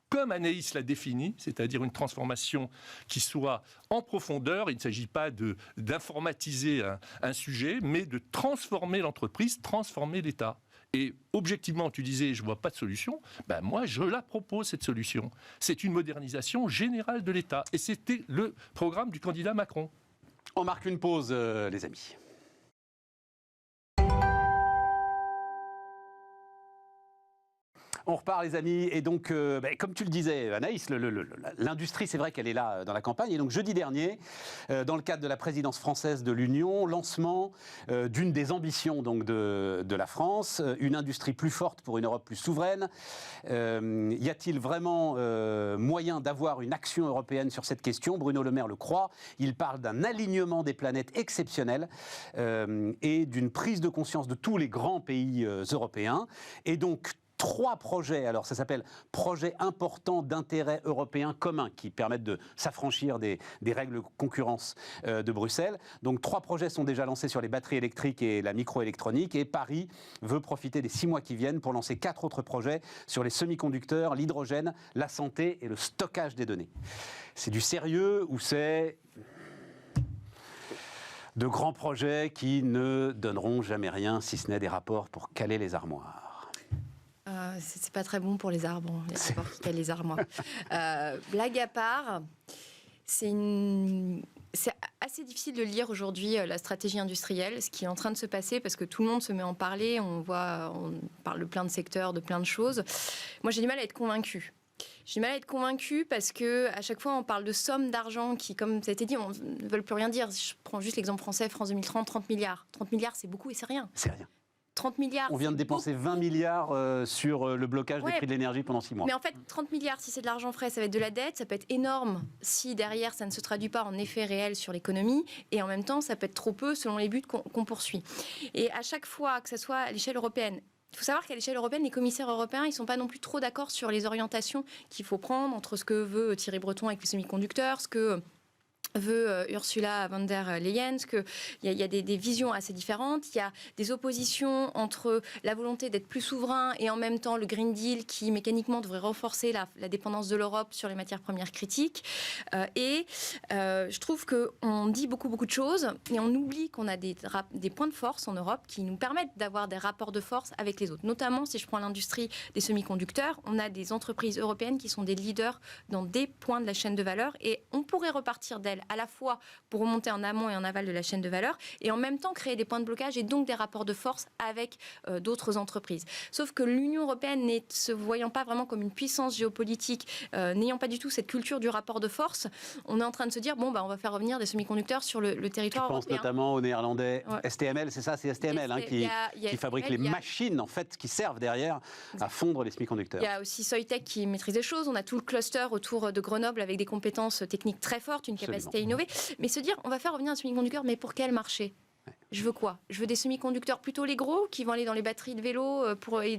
comme Anaïs l'a défini, c'est-à-dire une transformation qui soit en profondeur. Il ne s'agit pas d'informatiser un sujet, mais de transformer l'entreprise, transformer l'État. Et objectivement, tu disais, je ne vois pas de solution. Ben moi, je la propose, cette solution. C'est une modernisation générale de l'État. Et c'était le programme du candidat Macron. On marque une pause, les amis. On repart, les amis, et donc, comme tu le disais, Anaïs, l'industrie, c'est vrai qu'elle est là dans la campagne, et donc jeudi dernier, dans le cadre de la présidence française de l'Union, lancement d'une des ambitions donc, de la France, une industrie plus forte pour une Europe plus souveraine. Y a-t-il vraiment moyen d'avoir une action européenne sur cette question ? Bruno Le Maire le croit, il parle d'un alignement des planètes exceptionnel et d'une prise de conscience de tous les grands pays européens, et donc 3 projets, alors ça s'appelle projets importants d'intérêt européen commun, qui permettent de s'affranchir des règles concurrence de Bruxelles. Donc 3 projets sont déjà lancés sur les batteries électriques et la microélectronique, et Paris veut profiter des 6 mois qui viennent pour lancer 4 autres projets sur les semi-conducteurs, l'hydrogène, la santé et le stockage des données. C'est du sérieux ou c'est de grands projets qui ne donneront jamais rien, si ce n'est des rapports pour caler les armoires? C'est pas très bon pour les arbres, les rapports qui calent les armoires. Blague à part, c'est assez difficile de lire aujourd'hui la stratégie industrielle, ce qui est en train de se passer, parce que tout le monde se met à en parler, on parle de plein de secteurs, de plein de choses. Moi, j'ai du mal à être convaincue. J'ai du mal à être convaincue parce qu'à chaque fois, on parle de sommes d'argent qui, comme ça a été dit, ne veulent plus rien dire. Je prends juste l'exemple français, France 2030, 30 milliards. 30 milliards, c'est beaucoup et c'est rien. C'est rien. 30 milliards. On vient de dépenser 20 milliards sur le blocage des prix de l'énergie pendant 6 mois. Mais en fait, 30 milliards, si c'est de l'argent frais, ça va être de la dette, ça peut être énorme si derrière, ça ne se traduit pas en effet réel sur l'économie, et en même temps, ça peut être trop peu selon les buts qu'on poursuit. Et à chaque fois, que ce soit à l'échelle européenne, il faut savoir qu'à l'échelle européenne, les commissaires européens, ils ne sont pas non plus trop d'accord sur les orientations qu'il faut prendre entre ce que veut Thierry Breton avec les semi-conducteurs, ce que veut Ursula von der Leyen, il y a des visions assez différentes, il y a des oppositions entre la volonté d'être plus souverain et en même temps le Green Deal qui mécaniquement devrait renforcer la dépendance de l'Europe sur les matières premières critiques. Je trouve qu'on dit beaucoup de choses et on oublie qu'on a des points de force en Europe qui nous permettent d'avoir des rapports de force avec les autres. Notamment, si je prends l'industrie des semi-conducteurs, on a des entreprises européennes qui sont des leaders dans des points de la chaîne de valeur et on pourrait repartir d'elles à la fois pour remonter en amont et en aval de la chaîne de valeur et en même temps créer des points de blocage et donc des rapports de force avec d'autres entreprises. Sauf que l'Union européenne, ne se voyant pas vraiment comme une puissance géopolitique, n'ayant pas du tout cette culture du rapport de force, on est en train de se dire bon, on va faire revenir des semi-conducteurs sur le territoire européen. Je pense notamment aux Néerlandais. Ouais. STML, c'est ça, c'est STML qui fabrique les machines en fait qui servent derrière à fondre les semi-conducteurs. Il y a aussi Soitec qui maîtrise des choses. On a tout le cluster autour de Grenoble avec des compétences techniques très fortes, une capacité à innover. Mais se dire, on va faire revenir un semi-conducteur, mais pour quel marché ? Je veux quoi ? Je veux des semi-conducteurs plutôt les gros, qui vont aller dans les batteries de vélo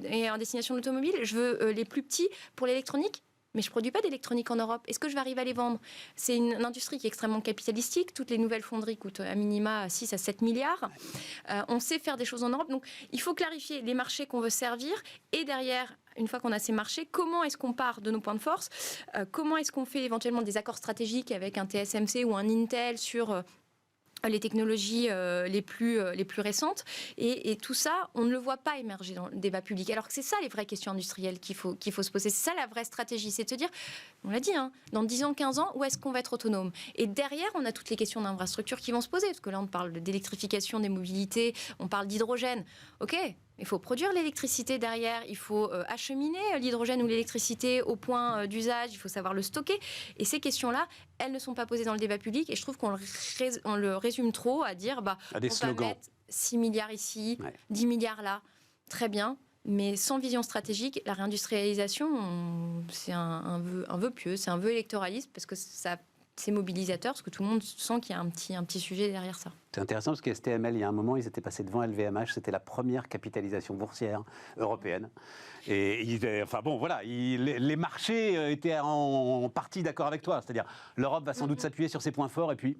et en destination d'automobile. Je veux les plus petits pour l'électronique. Mais je ne produis pas d'électronique en Europe. Est-ce que je vais arriver à les vendre ? C'est une industrie qui est extrêmement capitalistique. Toutes les nouvelles fonderies coûtent à minima 6 à 7 milliards. On sait faire des choses en Europe. Donc, il faut clarifier les marchés qu'on veut servir. Et derrière, une fois qu'on a ces marchés, comment est-ce qu'on part de nos points de force ? Comment est-ce qu'on fait éventuellement des accords stratégiques avec un TSMC ou un Intel sur les technologies les plus récentes, et tout ça, on ne le voit pas émerger dans le débat public. Alors que c'est ça les vraies questions industrielles qu'il faut se poser. C'est ça la vraie stratégie, c'est de se dire, on l'a dit, dans 10 ans, 15 ans, où est-ce qu'on va être autonome ? Et derrière, on a toutes les questions d'infrastructure qui vont se poser, parce que là, on parle d'électrification des mobilités, on parle d'hydrogène. OK, il faut produire l'électricité derrière, il faut acheminer l'hydrogène ou l'électricité au point d'usage, il faut savoir le stocker. Et ces questions-là, elles ne sont pas posées dans le débat public, et je trouve qu'on le résume trop à dire on va mettre 6 milliards ici, 10 milliards là, très bien. Mais sans vision stratégique, la réindustrialisation, c'est un vœu pieux, c'est un vœu électoraliste, parce que c'est mobilisateur, parce que tout le monde sent qu'il y a un petit sujet derrière ça. C'est intéressant parce que STML, il y a un moment, ils étaient passés devant LVMH, c'était la première capitalisation boursière européenne. Et les marchés étaient en partie d'accord avec toi. C'est-à-dire, l'Europe va sans doute s'appuyer sur ses points forts, et puis,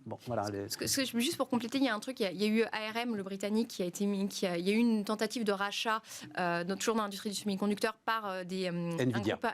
Juste pour compléter, il y a un truc, il y a eu ARM, le britannique, il y a eu une tentative de rachat, toujours dans l'industrie du semi-conducteur, par un groupe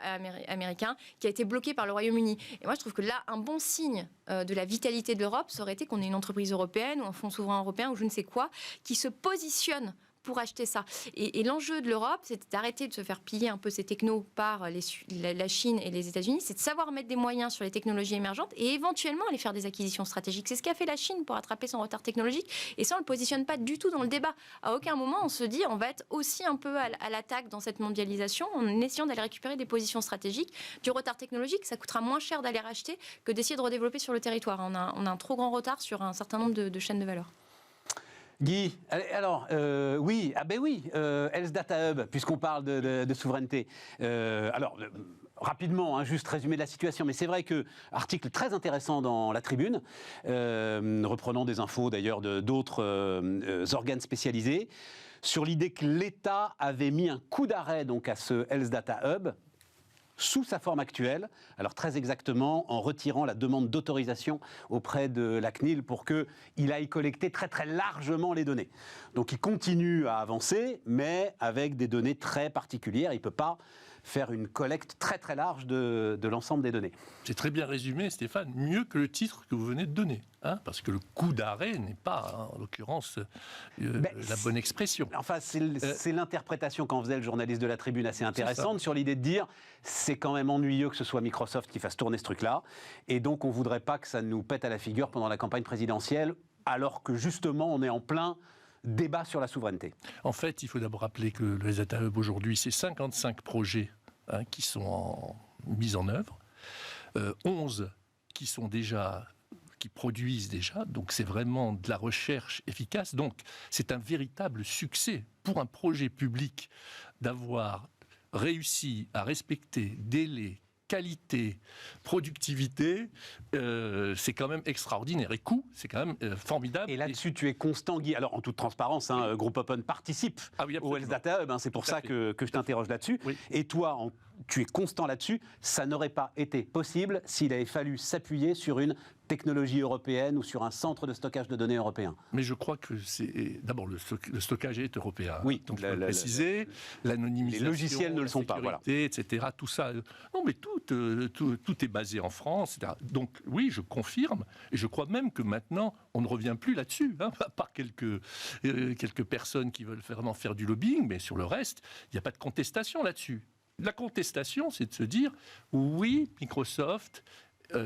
américain, qui a été bloqué par le Royaume-Uni. Et moi, je trouve que là, un bon signe de la vitalité de l'Europe, ça aurait été qu'on ait une entreprise européenne ou un fonds souverain européen ou je ne sais quoi, qui se positionne pour acheter ça. Et l'enjeu de l'Europe, c'est d'arrêter de se faire piller un peu ces technos par la Chine et les États-Unis, c'est de savoir mettre des moyens sur les technologies émergentes et éventuellement aller faire des acquisitions stratégiques. C'est ce qu'a fait la Chine pour rattraper son retard technologique, et ça, on ne le positionne pas du tout dans le débat. À aucun moment, on se dit, on va être aussi un peu à l'attaque dans cette mondialisation, en essayant d'aller récupérer des positions stratégiques. Du retard technologique, ça coûtera moins cher d'aller racheter que d'essayer de redévelopper sur le territoire. On a un trop grand retard sur un certain nombre de chaînes de valeur. Guy, alors, Health Data Hub, puisqu'on parle de souveraineté. rapidement, juste résumé de la situation, mais c'est vrai que article très intéressant dans la Tribune, reprenant des infos d'ailleurs d'autres organes spécialisés, sur l'idée que l'État avait mis un coup d'arrêt donc à ce Health Data Hub sous sa forme actuelle, alors très exactement en retirant la demande d'autorisation auprès de la CNIL pour qu'il aille collecter très très largement les données. Donc il continue à avancer, mais avec des données très particulières. Il ne peut pas faire une collecte très très large de l'ensemble des données. C'est très bien résumé, Stéphane, mieux que le titre que vous venez de donner, parce que le coup d'arrêt n'est pas, en l'occurrence, la bonne expression. Enfin, c'est l'interprétation qu'en faisait le journaliste de la Tribune assez intéressante sur l'idée de dire c'est quand même ennuyeux que ce soit Microsoft qui fasse tourner ce truc-là, et donc on ne voudrait pas que ça nous pète à la figure pendant la campagne présidentielle, alors que justement on est en plein débat sur la souveraineté. En fait, il faut d'abord rappeler que le Data Hub aujourd'hui, c'est 55 projets qui sont mis en œuvre, 11 qui produisent déjà, donc c'est vraiment de la recherche efficace. Donc c'est un véritable succès pour un projet public d'avoir réussi à respecter délai, qualité, productivité, c'est quand même extraordinaire. Et coût, c'est quand même formidable. Et là-dessus, tu es constant, Guy. Alors, en toute transparence, Groupe Open participe au Health Data Hub. C'est pour ça que je t'interroge là-dessus. Oui. Et toi, tu es constant là-dessus. Ça n'aurait pas été possible s'il avait fallu s'appuyer sur une technologie européenne ou sur un centre de stockage de données européen. Mais je crois que c'est... D'abord, le stockage est européen. Oui. Donc, je peux préciser. L'anonymisation, les logiciels ne le sont pas, voilà. Etc. Tout ça. Non, mais tout est basé en France, etc. Donc, oui, je confirme. Et je crois même que maintenant, on ne revient plus là-dessus. À part quelques personnes qui veulent vraiment faire du lobbying, mais sur le reste, il n'y a pas de contestation là-dessus. La contestation, c'est de se dire, oui, Microsoft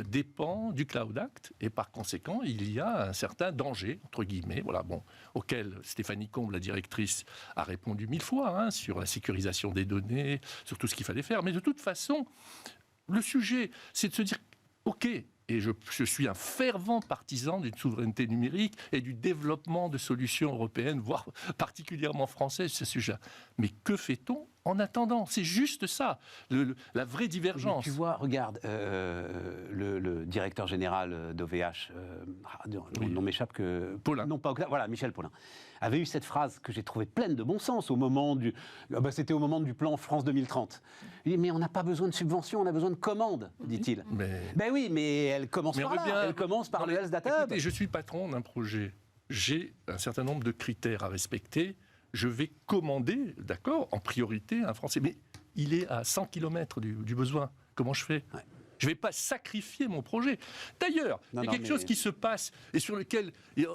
dépend du Cloud Act et par conséquent, il y a un certain danger, entre guillemets, auquel Stéphanie Combe, la directrice, a répondu 1000 fois, sur la sécurisation des données, sur tout ce qu'il fallait faire. Mais de toute façon, le sujet, c'est de se dire, OK, et je suis un fervent partisan d'une souveraineté numérique et du développement de solutions européennes, voire particulièrement françaises, ce sujet. Mais que fait-on en attendant? C'est juste ça, la vraie divergence. Mais tu vois, regarde, le directeur général d'OVH, le nom m'échappe que... Paulin. Non, pas voilà, Michel Paulin, avait eu cette phrase que j'ai trouvée pleine de bon sens au moment du... c'était au moment du plan France 2030. Il dit, mais on n'a pas besoin de subventions, on a besoin de commandes, dit-il. Ben oui, mais elle commence par là, elle commence par le Health Data Hub. Écoutez, je suis patron d'un projet. J'ai un certain nombre de critères à respecter. Je vais commander, d'accord, en priorité un Français. Mais il est à 100 km du besoin. Comment je fais ? Je ne vais pas sacrifier mon projet. D'ailleurs, il y a quelque chose qui se passe et sur lequel il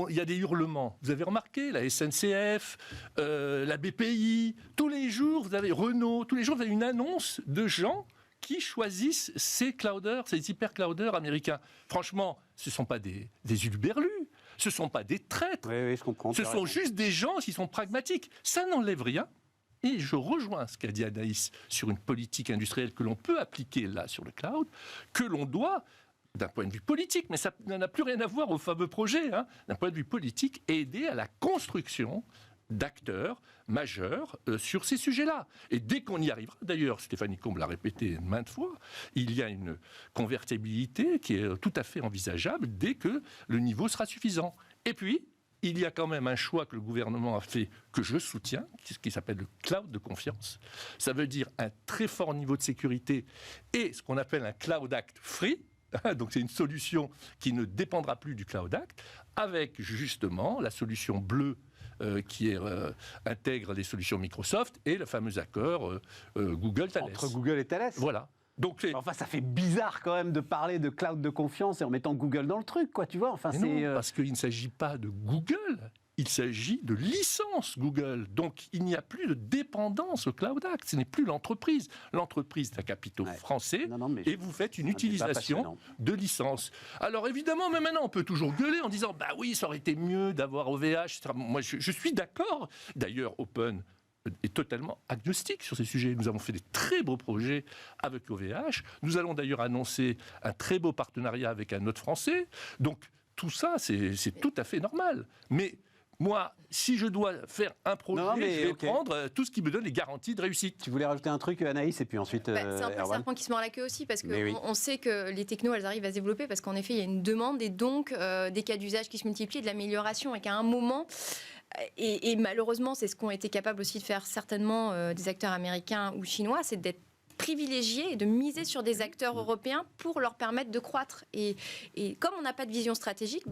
y a des hurlements. Vous avez remarqué, la SNCF, la BPI, tous les jours, vous avez Renault, tous les jours, vous avez une annonce de gens qui choisissent ces clouders, ces hyper-clouders américains. Franchement, ce ne sont pas des huluberlus. Ce ne sont pas des traîtres. Oui, je comprends. Ce sont juste des gens qui sont pragmatiques. Ça n'enlève rien. Et je rejoins ce qu'a dit Anaïs sur une politique industrielle que l'on peut appliquer là sur le cloud, que l'on doit, d'un point de vue politique, mais ça n'a plus rien à voir au fameux projet, d'un point de vue politique, aider à la construction d'acteurs majeurs sur ces sujets-là. Et dès qu'on y arrivera, d'ailleurs, Stéphanie Combe l'a répété maintes fois, il y a une convertibilité qui est tout à fait envisageable dès que le niveau sera suffisant. Et puis, il y a quand même un choix que le gouvernement a fait, que je soutiens, qui s'appelle le cloud de confiance. Ça veut dire un très fort niveau de sécurité et ce qu'on appelle un Cloud Act free. Donc c'est une solution qui ne dépendra plus du Cloud Act, avec justement la solution bleue qui intègre les solutions Microsoft et le fameux accord Google-Thales. Entre Google et Thales. Voilà. Donc enfin, ça fait bizarre quand même de parler de cloud de confiance et en mettant Google dans le truc, quoi, tu vois. Enfin, non, parce qu'il ne s'agit pas de Google, il s'agit de licence Google. Donc, il n'y a plus de dépendance au Cloud Act. Ce n'est plus l'entreprise. L'entreprise est un capitaux français et vous faites une utilisation de licence. Alors, évidemment, mais maintenant, on peut toujours gueuler en disant « Bah oui, ça aurait été mieux d'avoir OVH. » Moi, je suis d'accord. D'ailleurs, Open est totalement agnostique sur ces sujets. Nous avons fait des très beaux projets avec OVH. Nous allons d'ailleurs annoncer un très beau partenariat avec un autre Français. Donc, tout ça, c'est tout à fait normal. Mais moi, si je dois faire un projet, je vais prendre tout ce qui me donne les garanties de réussite. Tu voulais rajouter un truc, Anaïs, et puis ensuite c'est un peu le serpent qui se mord la queue aussi, parce qu'on sait que les technos, elles arrivent à se développer, parce qu'en effet, il y a une demande, et donc des cas d'usage qui se multiplient, de l'amélioration, et qu'à un moment... Et malheureusement, c'est ce qu'ont été capables aussi de faire certainement des acteurs américains ou chinois, c'est d'être privilégiés et de miser sur des acteurs européens pour leur permettre de croître. Et comme on n'a pas de vision stratégique,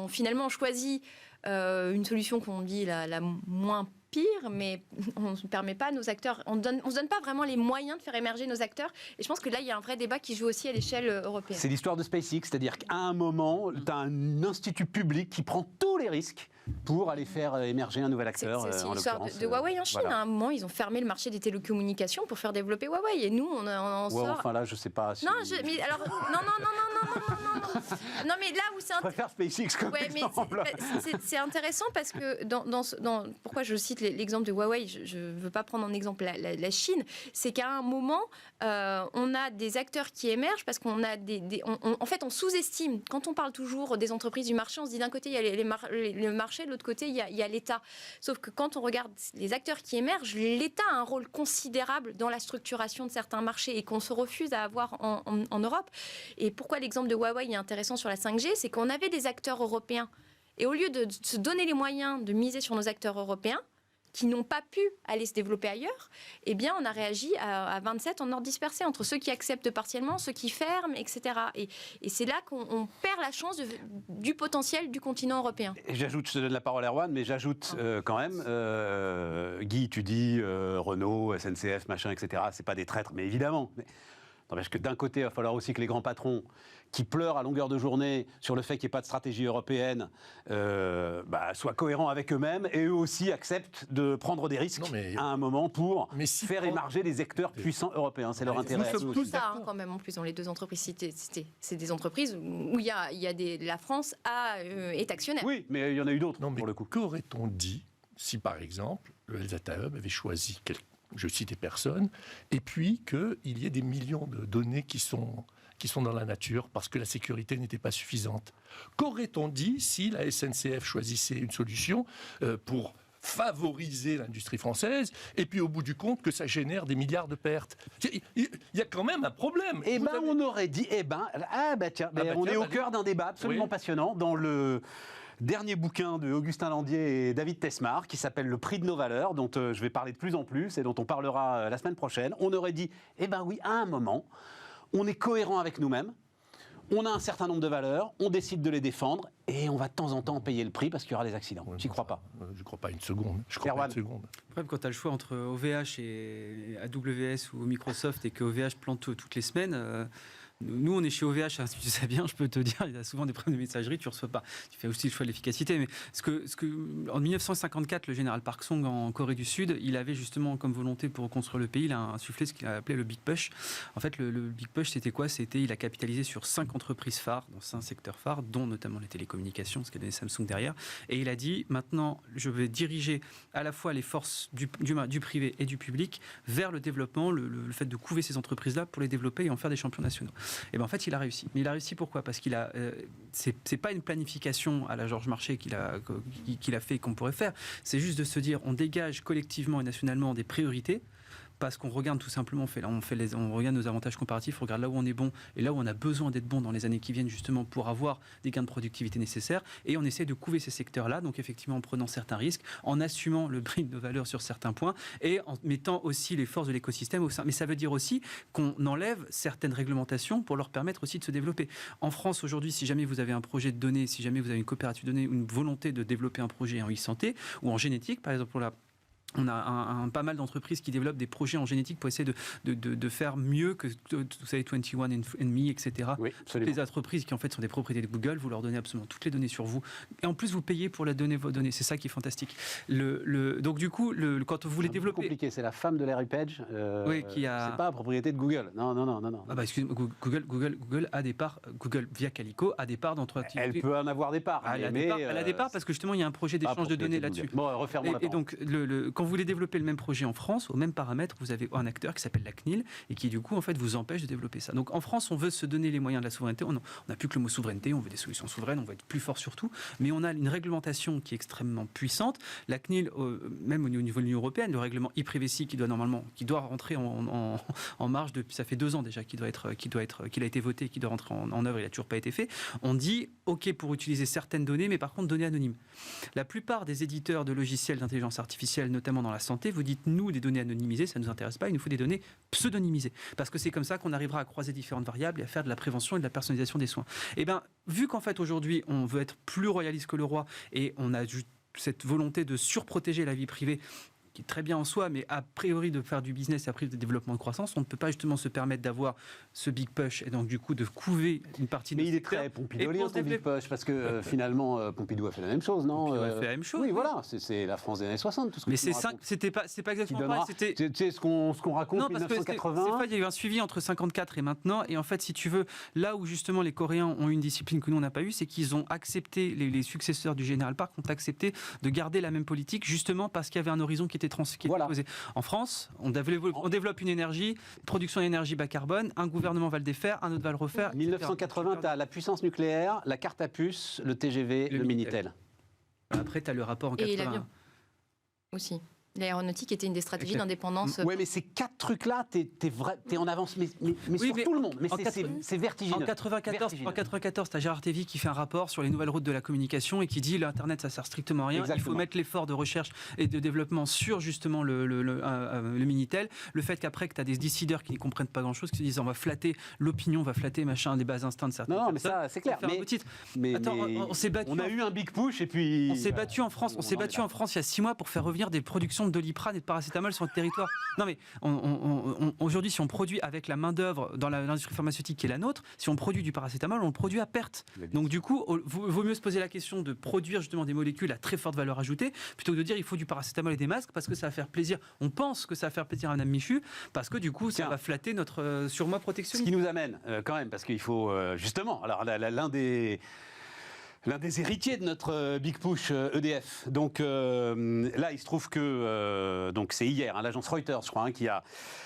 finalement, on choisit une solution qu'on dit la moins pire, mais on ne permet pas à nos acteurs, on se donne pas vraiment les moyens de faire émerger nos acteurs. Et je pense que là, il y a un vrai débat qui joue aussi à l'échelle européenne. C'est l'histoire de SpaceX, c'est-à-dire qu'à un moment, tu as un institut public qui prend tous les risques pour aller faire émerger un nouvel acteur. C'est l'histoire de Huawei en Chine. Voilà. À un moment, ils ont fermé le marché des télécommunications pour faire développer Huawei. Et nous, on sort... Enfin là, je sais pas si... Non, mais alors... Non, mais là où c'est... Je préfère SpaceX comme exemple. C'est intéressant parce que pourquoi je cite l'exemple de Huawei, je ne veux pas prendre en exemple la Chine, c'est qu'à un moment, on a des acteurs qui émergent parce qu'on a en fait, on sous-estime. Quand on parle toujours des entreprises du marché, on se dit d'un côté, il y a le marché, de l'autre côté, il y a l'État. Sauf que quand on regarde les acteurs qui émergent, l'État a un rôle considérable dans la structuration de certains marchés et qu'on se refuse à avoir en Europe. Et pourquoi l'exemple de Huawei est intéressant sur la 5G, c'est qu'on avait des acteurs européens. Et au lieu de se donner les moyens de miser sur nos acteurs européens, qui n'ont pas pu aller se développer ailleurs, eh bien, on a réagi à 27 en ordre dispersé, entre ceux qui acceptent partiellement, ceux qui ferment, etc. Et c'est là qu'on perd la chance du potentiel du continent européen. Et j'ajoute, je te donne la parole à Erwan, mais j'ajoute quand même, Guy, tu dis Renault, SNCF, machin, etc., c'est pas des traîtres, mais évidemment. Parce que d'un côté, il va falloir aussi que les grands patrons qui pleurent à longueur de journée sur le fait qu'il n'y ait pas de stratégie européenne soient cohérents avec eux-mêmes et eux aussi acceptent de prendre des risques à un moment pour faire émerger des acteurs puissants européens. C'est leur intérêt. Nous sommes tous ça quand même en plus dans les deux entreprises citées. C'est des entreprises où il y a la France est actionnaire. Oui, mais il y en a eu d'autres pour le coup. Qu'aurait-on dit si par exemple le Health Data Hub avait choisi je cite des personnes, et puis qu'il y ait des millions de données qui sont dans la nature parce que la sécurité n'était pas suffisante. Qu'aurait-on dit si la SNCF choisissait une solution pour favoriser l'industrie française, et puis au bout du compte que ça génère des milliards de pertes? Il y a quand même un problème. On aurait dit, on est au cœur d'un débat absolument passionnant dans le dernier bouquin de Augustin Landier et David Tesmar qui s'appelle Le prix de nos valeurs, dont je vais parler de plus en plus et dont on parlera la semaine prochaine. On aurait dit, à un moment, on est cohérent avec nous-mêmes, on a un certain nombre de valeurs, on décide de les défendre et on va de temps en temps payer le prix parce qu'il y aura des accidents. Tu n'y crois pas? Je ne crois pas une seconde. Après, quand tu as le choix entre OVH et AWS ou Microsoft et que OVH plante toutes les semaines... Nous, on est chez OVH, hein, si tu sais bien, je peux te dire, il y a souvent des problèmes de messagerie, tu ne reçois pas. Tu fais aussi le choix de l'efficacité. Mais en 1954, le général Park Song en Corée du Sud, il avait justement comme volonté pour reconstruire le pays, il a insufflé ce qu'il a appelé le Big Push. En fait, le Big Push, c'était quoi? Il a capitalisé sur 5 entreprises phares, dans 5 secteurs phares, dont notamment les télécommunications, ce qui a donné Samsung derrière. Et il a dit, maintenant, je vais diriger à la fois les forces du privé et du public vers le développement, le fait de couver ces entreprises-là pour les développer et en faire des champions nationaux. Et en fait, il a réussi. Mais il a réussi pourquoi? Parce qu'il a, c'est pas une planification à la Georges Marchais qu'il a fait et qu'on pourrait faire. C'est juste de se dire, on dégage collectivement et nationalement des priorités. Parce qu'on regarde tout simplement, on regarde nos avantages comparatifs, on regarde là où on est bon et là où on a besoin d'être bon dans les années qui viennent justement pour avoir des gains de productivité nécessaires, et on essaie de couver ces secteurs-là, donc effectivement en prenant certains risques, en assumant le prix de nos valeurs sur certains points et en mettant aussi les forces de l'écosystème au sein. Mais ça veut dire aussi qu'on enlève certaines réglementations pour leur permettre aussi de se développer. En France aujourd'hui, si jamais vous avez un projet de données, si jamais vous avez une coopérative de données, une volonté de développer un projet en e-santé ou en génétique, par exemple on a pas mal d'entreprises qui développent des projets en génétique pour essayer de faire mieux que, vous savez, 21andMe, etc. Oui, les entreprises qui en fait sont des propriétés de Google, vous leur donnez absolument toutes les données sur vous. Et en plus, vous payez pour donner vos données. C'est ça qui est fantastique. Donc du coup, quand vous voulez développer... C'est compliqué, c'est la femme de Larry Page. Qui a... C'est pas la propriété de Google. Non. Ah bah excusez-moi, Google a des parts, Google via Calico a des parts d'entreprises. Elle peut en avoir des parts. Elle a des parts parce que justement, il y a un projet d'échange de données là-dessus. Bon, refermons la parole. Et donc, quand Quand vous voulez développer le même projet en France, au même paramètre, vous avez un acteur qui s'appelle la CNIL et qui, du coup, en fait, vous empêche de développer ça. Donc, en France, on veut se donner les moyens de la souveraineté. On n'a plus que le mot souveraineté, on veut des solutions souveraines, on veut être plus fort surtout. Mais on a une réglementation qui est extrêmement puissante. La CNIL, même au niveau de l'Union européenne, le règlement e-privacy qui doit rentrer en marche depuis, ça fait 2 ans déjà qu'il a été voté, qui doit rentrer en œuvre, il n'a toujours pas été fait. On dit, OK pour utiliser certaines données, mais par contre, données anonymes. La plupart des éditeurs de logiciels d'intelligence artificielle, notamment dans la santé, vous dites, nous, des données anonymisées, ça ne nous intéresse pas, il nous faut des données pseudonymisées. Parce que c'est comme ça qu'on arrivera à croiser différentes variables et à faire de la prévention et de la personnalisation des soins. Et bien, vu qu'en fait, aujourd'hui, on veut être plus royaliste que le roi et on a cette volonté de surprotéger la vie privée, qui est très bien en soi, mais a priori de faire du business et a priori de développement de croissance, on ne peut pas justement se permettre d'avoir ce big push et donc du coup de couver une partie de Mais il est très pompidolien ton big push, parce que finalement Pompidou a fait la même chose, non? Pompidou a fait la même chose. Oui, voilà, c'est la France des années 60, tout ce que mais c'était pas exactement pareil. C'est ce qu'on raconte en 1980. Il y a eu un suivi entre 54 et maintenant, et en fait, si tu veux, là où justement les Coréens ont une discipline que nous on n'a pas eue, c'est qu'ils ont accepté, les successeurs du General Park ont accepté de garder la même politique, justement parce qu'il y avait un horizon qui était posé. En France, on développe une énergie, production d'énergie bas carbone, un gouvernement va le défaire, un autre va le refaire. 1980, tu as la puissance nucléaire, la carte à puce, le TGV, le Minitel. Après, tu as le rapport en 80. Et l'avion aussi. L'aéronautique était une des stratégies d'indépendance. Oui, mais ces 4 trucs-là, t'es en avance, mais sur tout le monde. Mais c'est vertigineux. En 94, tu as Gérard Tévy qui fait un rapport sur les nouvelles routes de la communication et qui dit l'Internet, ça sert strictement à rien. Exactement. Il faut mettre l'effort de recherche et de développement sur justement le Minitel. Le fait qu'après, que tu as des décideurs qui ne comprennent pas grand-chose, qui se disent on va flatter l'opinion, on va flatter machin, des bas instincts de certaines personnes. Non, mais ça, c'est clair. Mais attends, on s'est battu. On a eu un big push et puis... On s'est battu en France. On s'est battu en France il y a 6 mois pour faire revenir des productions de Doliprane et de paracétamol sur le territoire. Non mais aujourd'hui, si on produit avec la main-d'œuvre dans l'industrie pharmaceutique qui est la nôtre, si on produit du paracétamol, on le produit à perte. Donc du coup, vaut mieux se poser la question de produire justement des molécules à très forte valeur ajoutée, plutôt que de dire il faut du paracétamol et des masques parce que ça va faire plaisir. On pense que ça va faire plaisir à Mme Michu parce que du coup, ça va flatter notre surmoi protectionniste. Ce qui nous amène quand même, parce qu'il faut justement, alors l'un des héritiers de notre big push EDF. Donc là, il se trouve que donc c'est hier, l'agence Reuters, je crois, qui a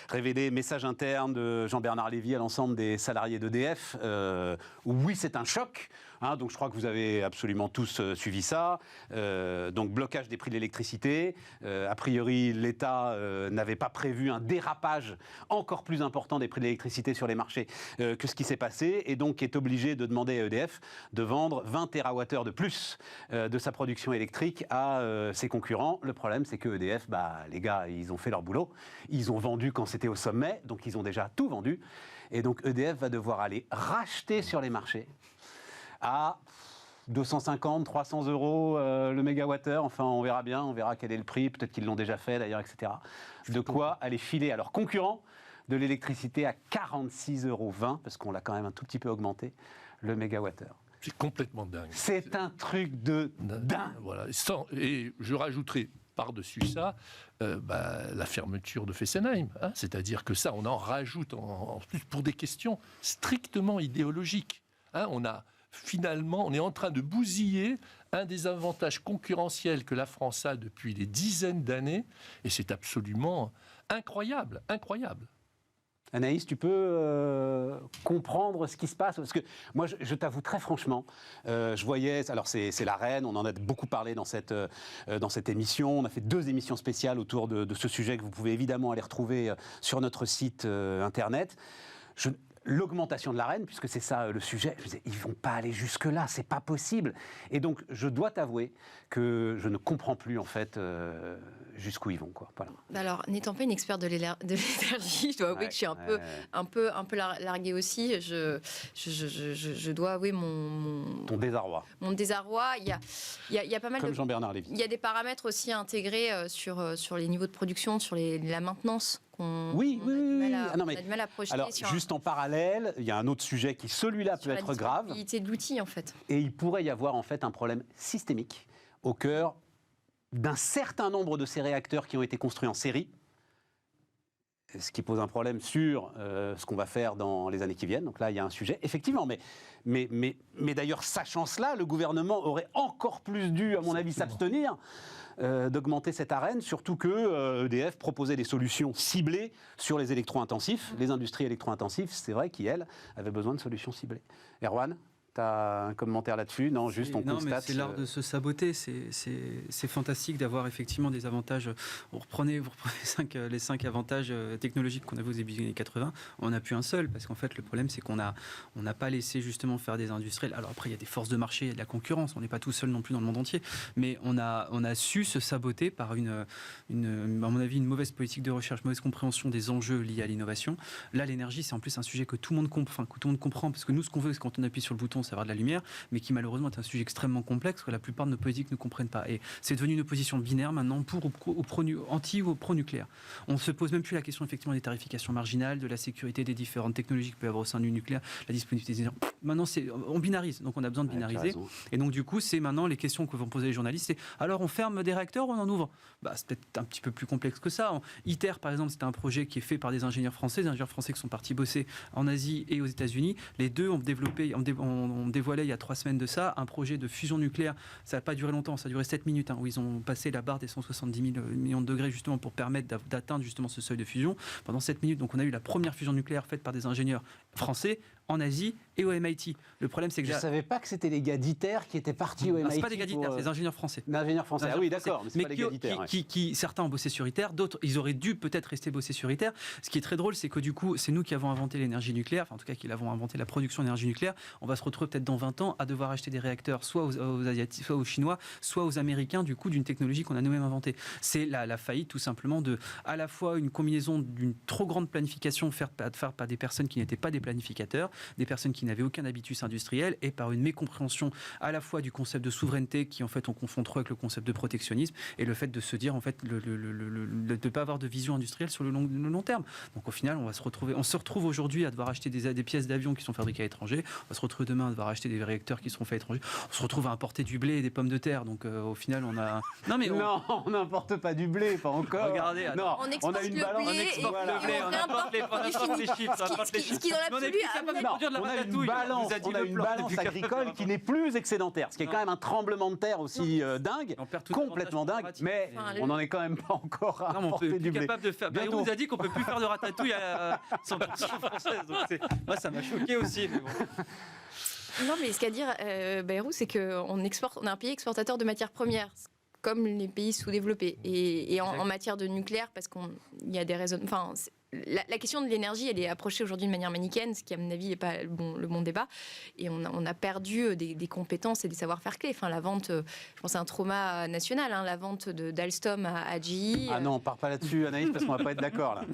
révélé message interne de Jean-Bernard Lévy à l'ensemble des salariés d'EDF. Oui, c'est un choc. Donc je crois que vous avez absolument tous suivi ça. Donc blocage des prix de l'électricité. A priori, l'État n'avait pas prévu un dérapage encore plus important des prix de l'électricité sur les marchés que ce qui s'est passé, et donc est obligé de demander à EDF de vendre 20 TWh de plus de sa production électrique à ses concurrents. Le problème, c'est que EDF, les gars, ils ont fait leur boulot. Ils ont vendu quand c'était au sommet, donc ils ont déjà tout vendu. Et donc EDF va devoir aller racheter sur les marchés à 250, 300 euros le mégawattheure. Enfin, on verra bien, on verra quel est le prix. Peut-être qu'ils l'ont déjà fait d'ailleurs, etc. De quoi aller filer à leurs concurrents de l'électricité à 46,20 €, parce qu'on l'a quand même un tout petit peu augmenté, le mégawattheure. C'est complètement dingue. C'est un truc de dingue. Voilà. Et je rajouterai par-dessus ça la fermeture de Fessenheim. C'est-à-dire que ça, on en rajoute en plus pour des questions strictement idéologiques. Finalement, on est en train de bousiller un des avantages concurrentiels que la France a depuis des dizaines d'années, et c'est absolument incroyable, incroyable. Anaïs, tu peux comprendre ce qui se passe? Parce que moi, je t'avoue très franchement, je voyais, alors c'est la reine, on en a beaucoup parlé dans cette émission, on a fait 2 émissions spéciales autour de ce sujet que vous pouvez évidemment aller retrouver sur notre site internet. L'augmentation de la reine, puisque c'est ça le sujet, je disais, ils ne vont pas aller jusque-là, c'est pas possible. Et donc, je dois t'avouer que je ne comprends plus, en fait, jusqu'où ils vont, quoi. Voilà. Alors, n'étant pas une experte de l'énergie, je dois avouer que je suis un peu larguée aussi. Je dois avouer ton désarroi. Mon désarroi. Il y a pas mal comme Jean-Bernard Lévy. Il y a des paramètres aussi à intégrer sur les niveaux de production, sur la maintenance. Oui. On a du mal à projeter. Alors, juste en parallèle, il y a un autre sujet qui, celui-là, peut être grave. La disponibilité de l'outil, en fait. Et il pourrait y avoir, en fait, un problème systémique au cœur d'un certain nombre de ces réacteurs qui ont été construits en série. ce qui pose un problème sur ce qu'on va faire dans les années qui viennent. Donc là, il y a un sujet, effectivement. Mais d'ailleurs, sachant cela, le gouvernement aurait encore plus dû, à mon avis, s'abstenir d'augmenter cette arène, surtout que EDF proposait des solutions ciblées sur les électro-intensifs. Les industries électro-intensives, c'est vrai qu'elles avaient besoin de solutions ciblées. Erwan, tu as un commentaire là-dessus? Non, juste on constate... Non, mais c'est l'art de se saboter. C'est fantastique d'avoir effectivement des avantages. Vous reprenez les 5 avantages technologiques qu'on avait au début des années 80. On n'a plus un seul, parce qu'en fait, le problème, c'est qu'on n'a pas laissé justement faire des industriels. Alors après, il y a des forces de marché, il y a de la concurrence. On n'est pas tout seul non plus dans le monde entier. Mais on a su se saboter par à mon avis, une mauvaise politique de recherche, mauvaise compréhension des enjeux liés à l'innovation. Là, l'énergie, c'est en plus un sujet que tout le monde comprend, parce que nous, ce qu'on veut, c'est quand on appuie sur le bouton, c'est avoir de la lumière, mais qui malheureusement est un sujet extrêmement complexe que la plupart de nos politiques ne comprennent pas. Et c'est devenu une opposition binaire maintenant anti ou pro-nucléaire. On ne se pose même plus la question effectivement des tarifications marginales, de la sécurité des différentes technologies qu'il peut y avoir au sein du nucléaire, la disponibilité des énergies. Maintenant, on binarise, donc on a besoin de binariser. Et donc du coup, c'est maintenant les questions que vont poser les journalistes, c'est alors on ferme des réacteurs ou on en ouvre? C'est peut-être un petit peu plus complexe que ça. ITER, par exemple, c'est un projet qui est fait par des ingénieurs français qui sont partis bosser en Asie et aux États-Unis. Les deux ont développé, on dévoilait il y a 3 semaines de ça un projet de fusion nucléaire. Ça n'a pas duré longtemps, ça a duré 7 minutes, où ils ont passé la barre des 170 000 millions de degrés justement pour permettre d'atteindre justement ce seuil de fusion pendant 7 minutes. Donc on a eu la première fusion nucléaire faite par des ingénieurs français en Asie et au MIT. Le problème, c'est que... Je ne savais pas que c'était les gars d'ITER qui étaient partis au MIT. Ce n'est pas des gars d'ITER, c'est des ingénieurs français. Ingénieurs français, ah oui, d'accord, mais ce pas les gars d'ITER. Certains ont bossé sur ITER, d'autres, ils auraient dû peut-être rester bosser sur ITER. Ce qui est très drôle, c'est que du coup, c'est nous qui avons inventé l'énergie nucléaire, enfin en tout cas qui avons inventé la production d'énergie nucléaire. On va se retrouver peut-être dans 20 ans à devoir acheter des réacteurs soit aux Asiatiques, soit aux Chinois, soit aux Américains, du coup, d'une technologie qu'on a nous-mêmes inventée. C'est la faillite, tout simplement, de à la fois une combinaison d'une trop grande planification faite par des personnes qui n'étaient pas des planificateurs, des personnes qui n'avaient aucun habitus industriel, et par une mécompréhension à la fois du concept de souveraineté qui en fait on confond trop avec le concept de protectionnisme, et le fait de se dire en fait de ne pas avoir de vision industrielle sur le long terme. Donc au final on se retrouve aujourd'hui à devoir acheter des pièces d'avion qui sont fabriquées à l'étranger, on va se retrouver demain à devoir acheter des réacteurs qui seront faits à l'étranger, on se retrouve à importer du blé et des pommes de terre. Donc au final on a... Non, on n'importe pas du blé, pas encore. Regardez, non, on a une balance, on exporte le blé, on importe les chiffres, on importe les chiffres. Ce qui dans l'absolu on a une balance agricole qui n'est plus excédentaire, ce qui est quand même un tremblement de terre aussi dingue, complètement dingue, mais on n'en est quand même pas encore à importer du blé. On nous a dit qu'on ne peut plus faire de ratatouille à 100% française. Moi, ça m'a choqué aussi. Mais bon. Non, mais ce qu'à dire, Bayrou, c'est qu'on est un pays exportateur de matières premières, comme les pays sous-développés. Et en matière de nucléaire, parce qu'il y a des raisons... Enfin, la question de l'énergie, elle est approchée aujourd'hui de manière manichéenne, ce qui, à mon avis, n'est pas le bon débat. Et on a perdu des compétences et des savoir-faire clés. Enfin, la vente, je pense, c'est un trauma national, la vente d'Alstom à GE. Ah non, on part pas là-dessus, Anaïs, parce qu'on va pas être d'accord, là.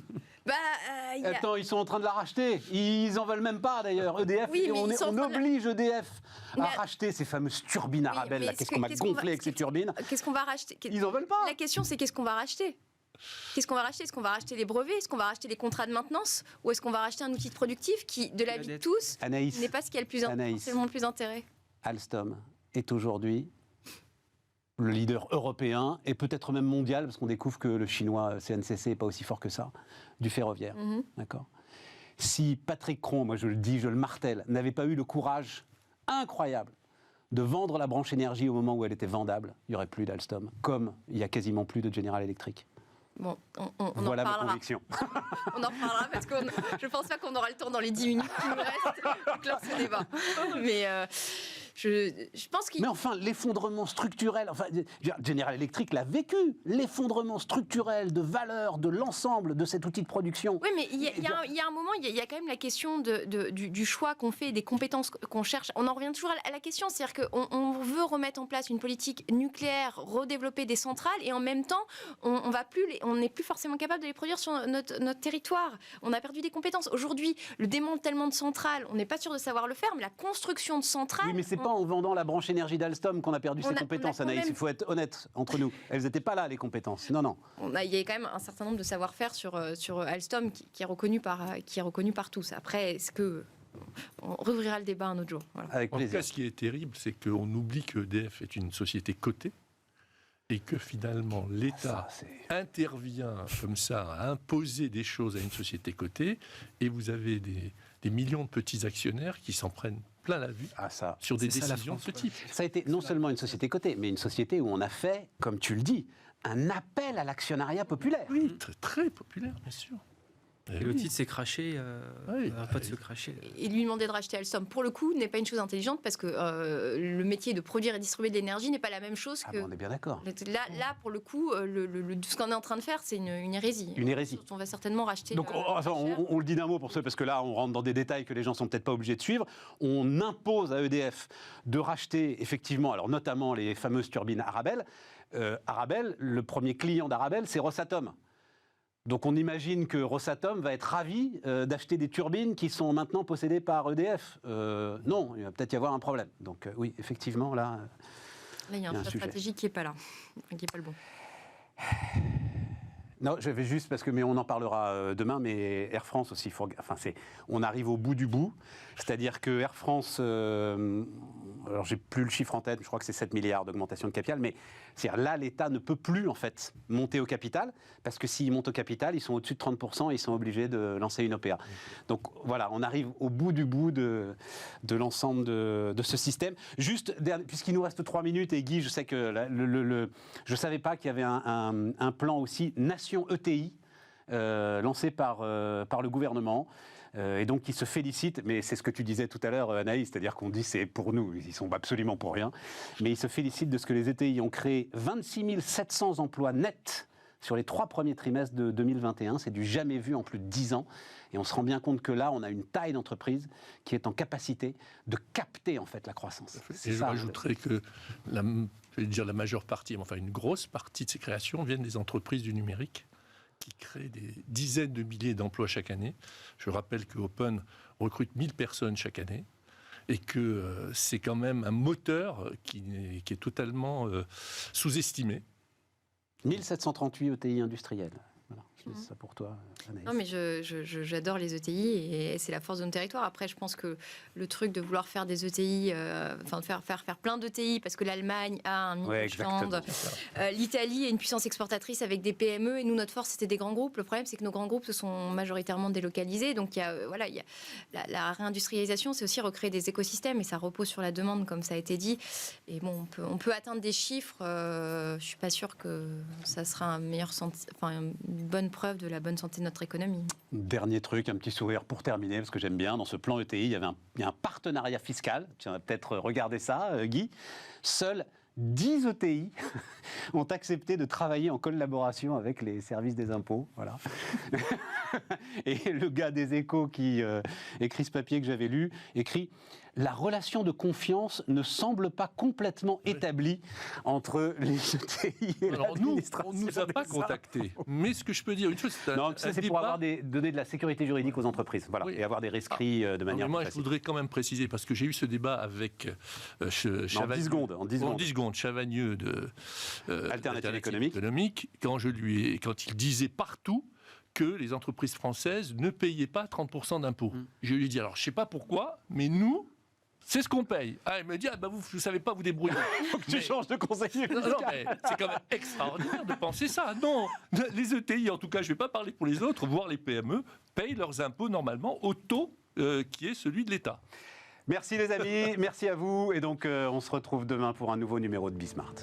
Attends, ils sont en train de la racheter. Ils en veulent même pas, d'ailleurs. EDF, oui, on oblige EDF à racheter ces fameuses turbines Arabelle. Là. Qu'est-ce qu'on m'a gonflé avec ces turbines? Qu'est-ce qu'on va racheter? Ils en veulent pas. La question, c'est qu'est-ce qu'on va racheter? Qu'est-ce qu'on va racheter? Est-ce qu'on va racheter les brevets? Est-ce qu'on va racheter les contrats de maintenance? Ou est-ce qu'on va racheter un outil de productif qui, de la vie de tous, n'est pas ce qui a le plus intérêt? Alstom est aujourd'hui le leader européen et peut-être même mondial, parce qu'on découvre que le chinois CNCC n'est pas aussi fort que ça, du ferroviaire. D'accord. Si Patrick Cron, moi je le dis, je le martèle, n'avait pas eu le courage incroyable de vendre la branche énergie au moment où elle était vendable, il n'y aurait plus d'Alstom, comme il n'y a quasiment plus de General Electric. Bon, on voilà en reparlera. Ma conviction. On en reparlera parce que je ne pense pas qu'on aura le temps dans les 10 minutes qui nous restent de clore ce débat. Mais je pense qu'il... Mais enfin, l'effondrement structurel, General Electric l'a vécu, l'effondrement structurel de valeur de l'ensemble de cet outil de production. Oui, mais il y a un moment, il y a quand même la question du choix qu'on fait, des compétences qu'on cherche. On en revient toujours à la question, c'est-à-dire qu'on veut remettre en place une politique nucléaire, redévelopper des centrales, et en même temps, on n'est plus forcément capable de les produire sur notre territoire. On a perdu des compétences. Aujourd'hui, le démantèlement de centrales, on n'est pas sûr de savoir le faire, mais la construction de centrales... Oui, mais c'est pas en vendant la branche énergie d'Alstom qu'on a perdu ses compétences, Anaïs. Il faut être honnête entre nous. Elles n'étaient pas là, les compétences. Non. Il y a quand même un certain nombre de savoir-faire sur Alstom qui est reconnu par tous. Après, est-ce que... On rouvrira le débat un autre jour. Voilà. Avec plaisir. En tout cas, ce qui est terrible, c'est qu'on oublie que EDF est une société cotée et que finalement l'État intervient comme ça à imposer des choses à une société cotée, et vous avez des millions de petits actionnaires qui s'en prennent plein la vue sur des décisions de ce type. Ça a été non seulement une société cotée, mais une société où on a fait, comme tu le dis, un appel à l'actionnariat populaire. Oui, très, très populaire, bien sûr. Et le titre s'est craché, pas de se cracher. Et lui demander de racheter Alstom, pour le coup, n'est pas une chose intelligente parce que le métier de produire et distribuer de l'énergie n'est pas la même chose que... on est bien d'accord. Là, pour le coup, ce qu'on est en train de faire, c'est une hérésie. Une hérésie. On va certainement racheter... Donc, on le dit d'un mot pour ceux, parce que là, on rentre dans des détails que les gens sont peut-être pas obligés de suivre. On impose à EDF de racheter, effectivement, alors notamment les fameuses turbines Arabelle. Arabelle, le premier client d'Arabelle, c'est Rosatom. Donc on imagine que Rosatom va être ravi d'acheter des turbines qui sont maintenant possédées par EDF. Non, il va peut-être y avoir un problème. Donc oui, effectivement, là... Là, il y a un choix stratégique qui n'est pas là, qui n'est pas le bon. Non, je vais juste, mais on en parlera demain, mais Air France aussi, on arrive au bout du bout. C'est-à-dire que Air France, alors j'ai plus le chiffre en tête, je crois que c'est 7 milliards d'augmentation de capital, mais là, l'État ne peut plus, en fait, monter au capital, parce que s'ils montent au capital, ils sont au-dessus de 30% et ils sont obligés de lancer une OPA. Donc voilà, on arrive au bout du bout de l'ensemble de ce système. Juste, puisqu'il nous reste 3 minutes, et Guy, je sais que je ne savais pas qu'il y avait un plan aussi Nation ETI, lancé par le gouvernement. Et donc, ils se félicitent, mais c'est ce que tu disais tout à l'heure, Anaïs, c'est-à-dire qu'on dit c'est pour nous, ils sont absolument pour rien, mais ils se félicitent de ce que les ETI ont créé 26 700 emplois nets sur les 3 premiers trimestres de 2021, c'est du jamais vu en plus de 10 ans, et on se rend bien compte que là, on a une taille d'entreprise qui est en capacité de capter en fait la croissance. Et je rajouterais que la majeure partie, enfin une grosse partie de ces créations viennent des entreprises du numérique, qui crée des dizaines de milliers d'emplois chaque année. Je rappelle que Open recrute 1000 personnes chaque année et que c'est quand même un moteur qui est totalement sous-estimé. 1738 ETI industriels. Voilà, c'est ça pour toi, Anaïs. Non, mais j'adore les ETI et c'est la force de nos territoires. Après, je pense que le truc de vouloir faire des ETI, faire plein d'ETI, parce que l'Allemagne a un Mittelstand, l'Italie est une puissance exportatrice avec des PME, et nous, notre force, c'était des grands groupes. Le problème, c'est que nos grands groupes se sont majoritairement délocalisés. Donc, il y a la réindustrialisation, c'est aussi recréer des écosystèmes, et ça repose sur la demande, comme ça a été dit. Et bon, on peut atteindre des chiffres. Je ne suis pas sûre que ça sera une bonne preuve de la bonne santé de notre économie. Dernier truc, un petit sourire pour terminer, parce que j'aime bien, dans ce plan ETI, il y a un partenariat fiscal. Tu vas peut-être regarder ça, Guy. Seuls 10 ETI ont accepté de travailler en collaboration avec les services des impôts. Voilà. Et le gars des Échos qui écrit ce papier que j'avais lu, écrit « La relation de confiance ne semble pas complètement établie entre les ETI et l'administration. » On ne nous a pas contactés. Mais ce que je peux dire, une chose, c'est pour donner de la sécurité juridique aux entreprises, voilà, et avoir des rescrits de manière moi, je voudrais quand même préciser, parce que j'ai eu ce débat avec Chavagneux, en 10 secondes. Chavagneux de Alternative économique, quand il disait partout que les entreprises françaises ne payaient pas 30% d'impôts. Je lui ai dit, alors je ne sais pas pourquoi, mais nous, c'est ce qu'on paye. Il me dit, vous ne savez pas vous débrouiller. Il faut que tu changes de conseiller. Non, mais c'est quand même extraordinaire de penser ça. Non, les ETI, en tout cas, je ne vais pas parler pour les autres, voire les PME, payent leurs impôts normalement au taux qui est celui de l'État. Merci les amis, merci à vous. Et donc on se retrouve demain pour un nouveau numéro de Bismart.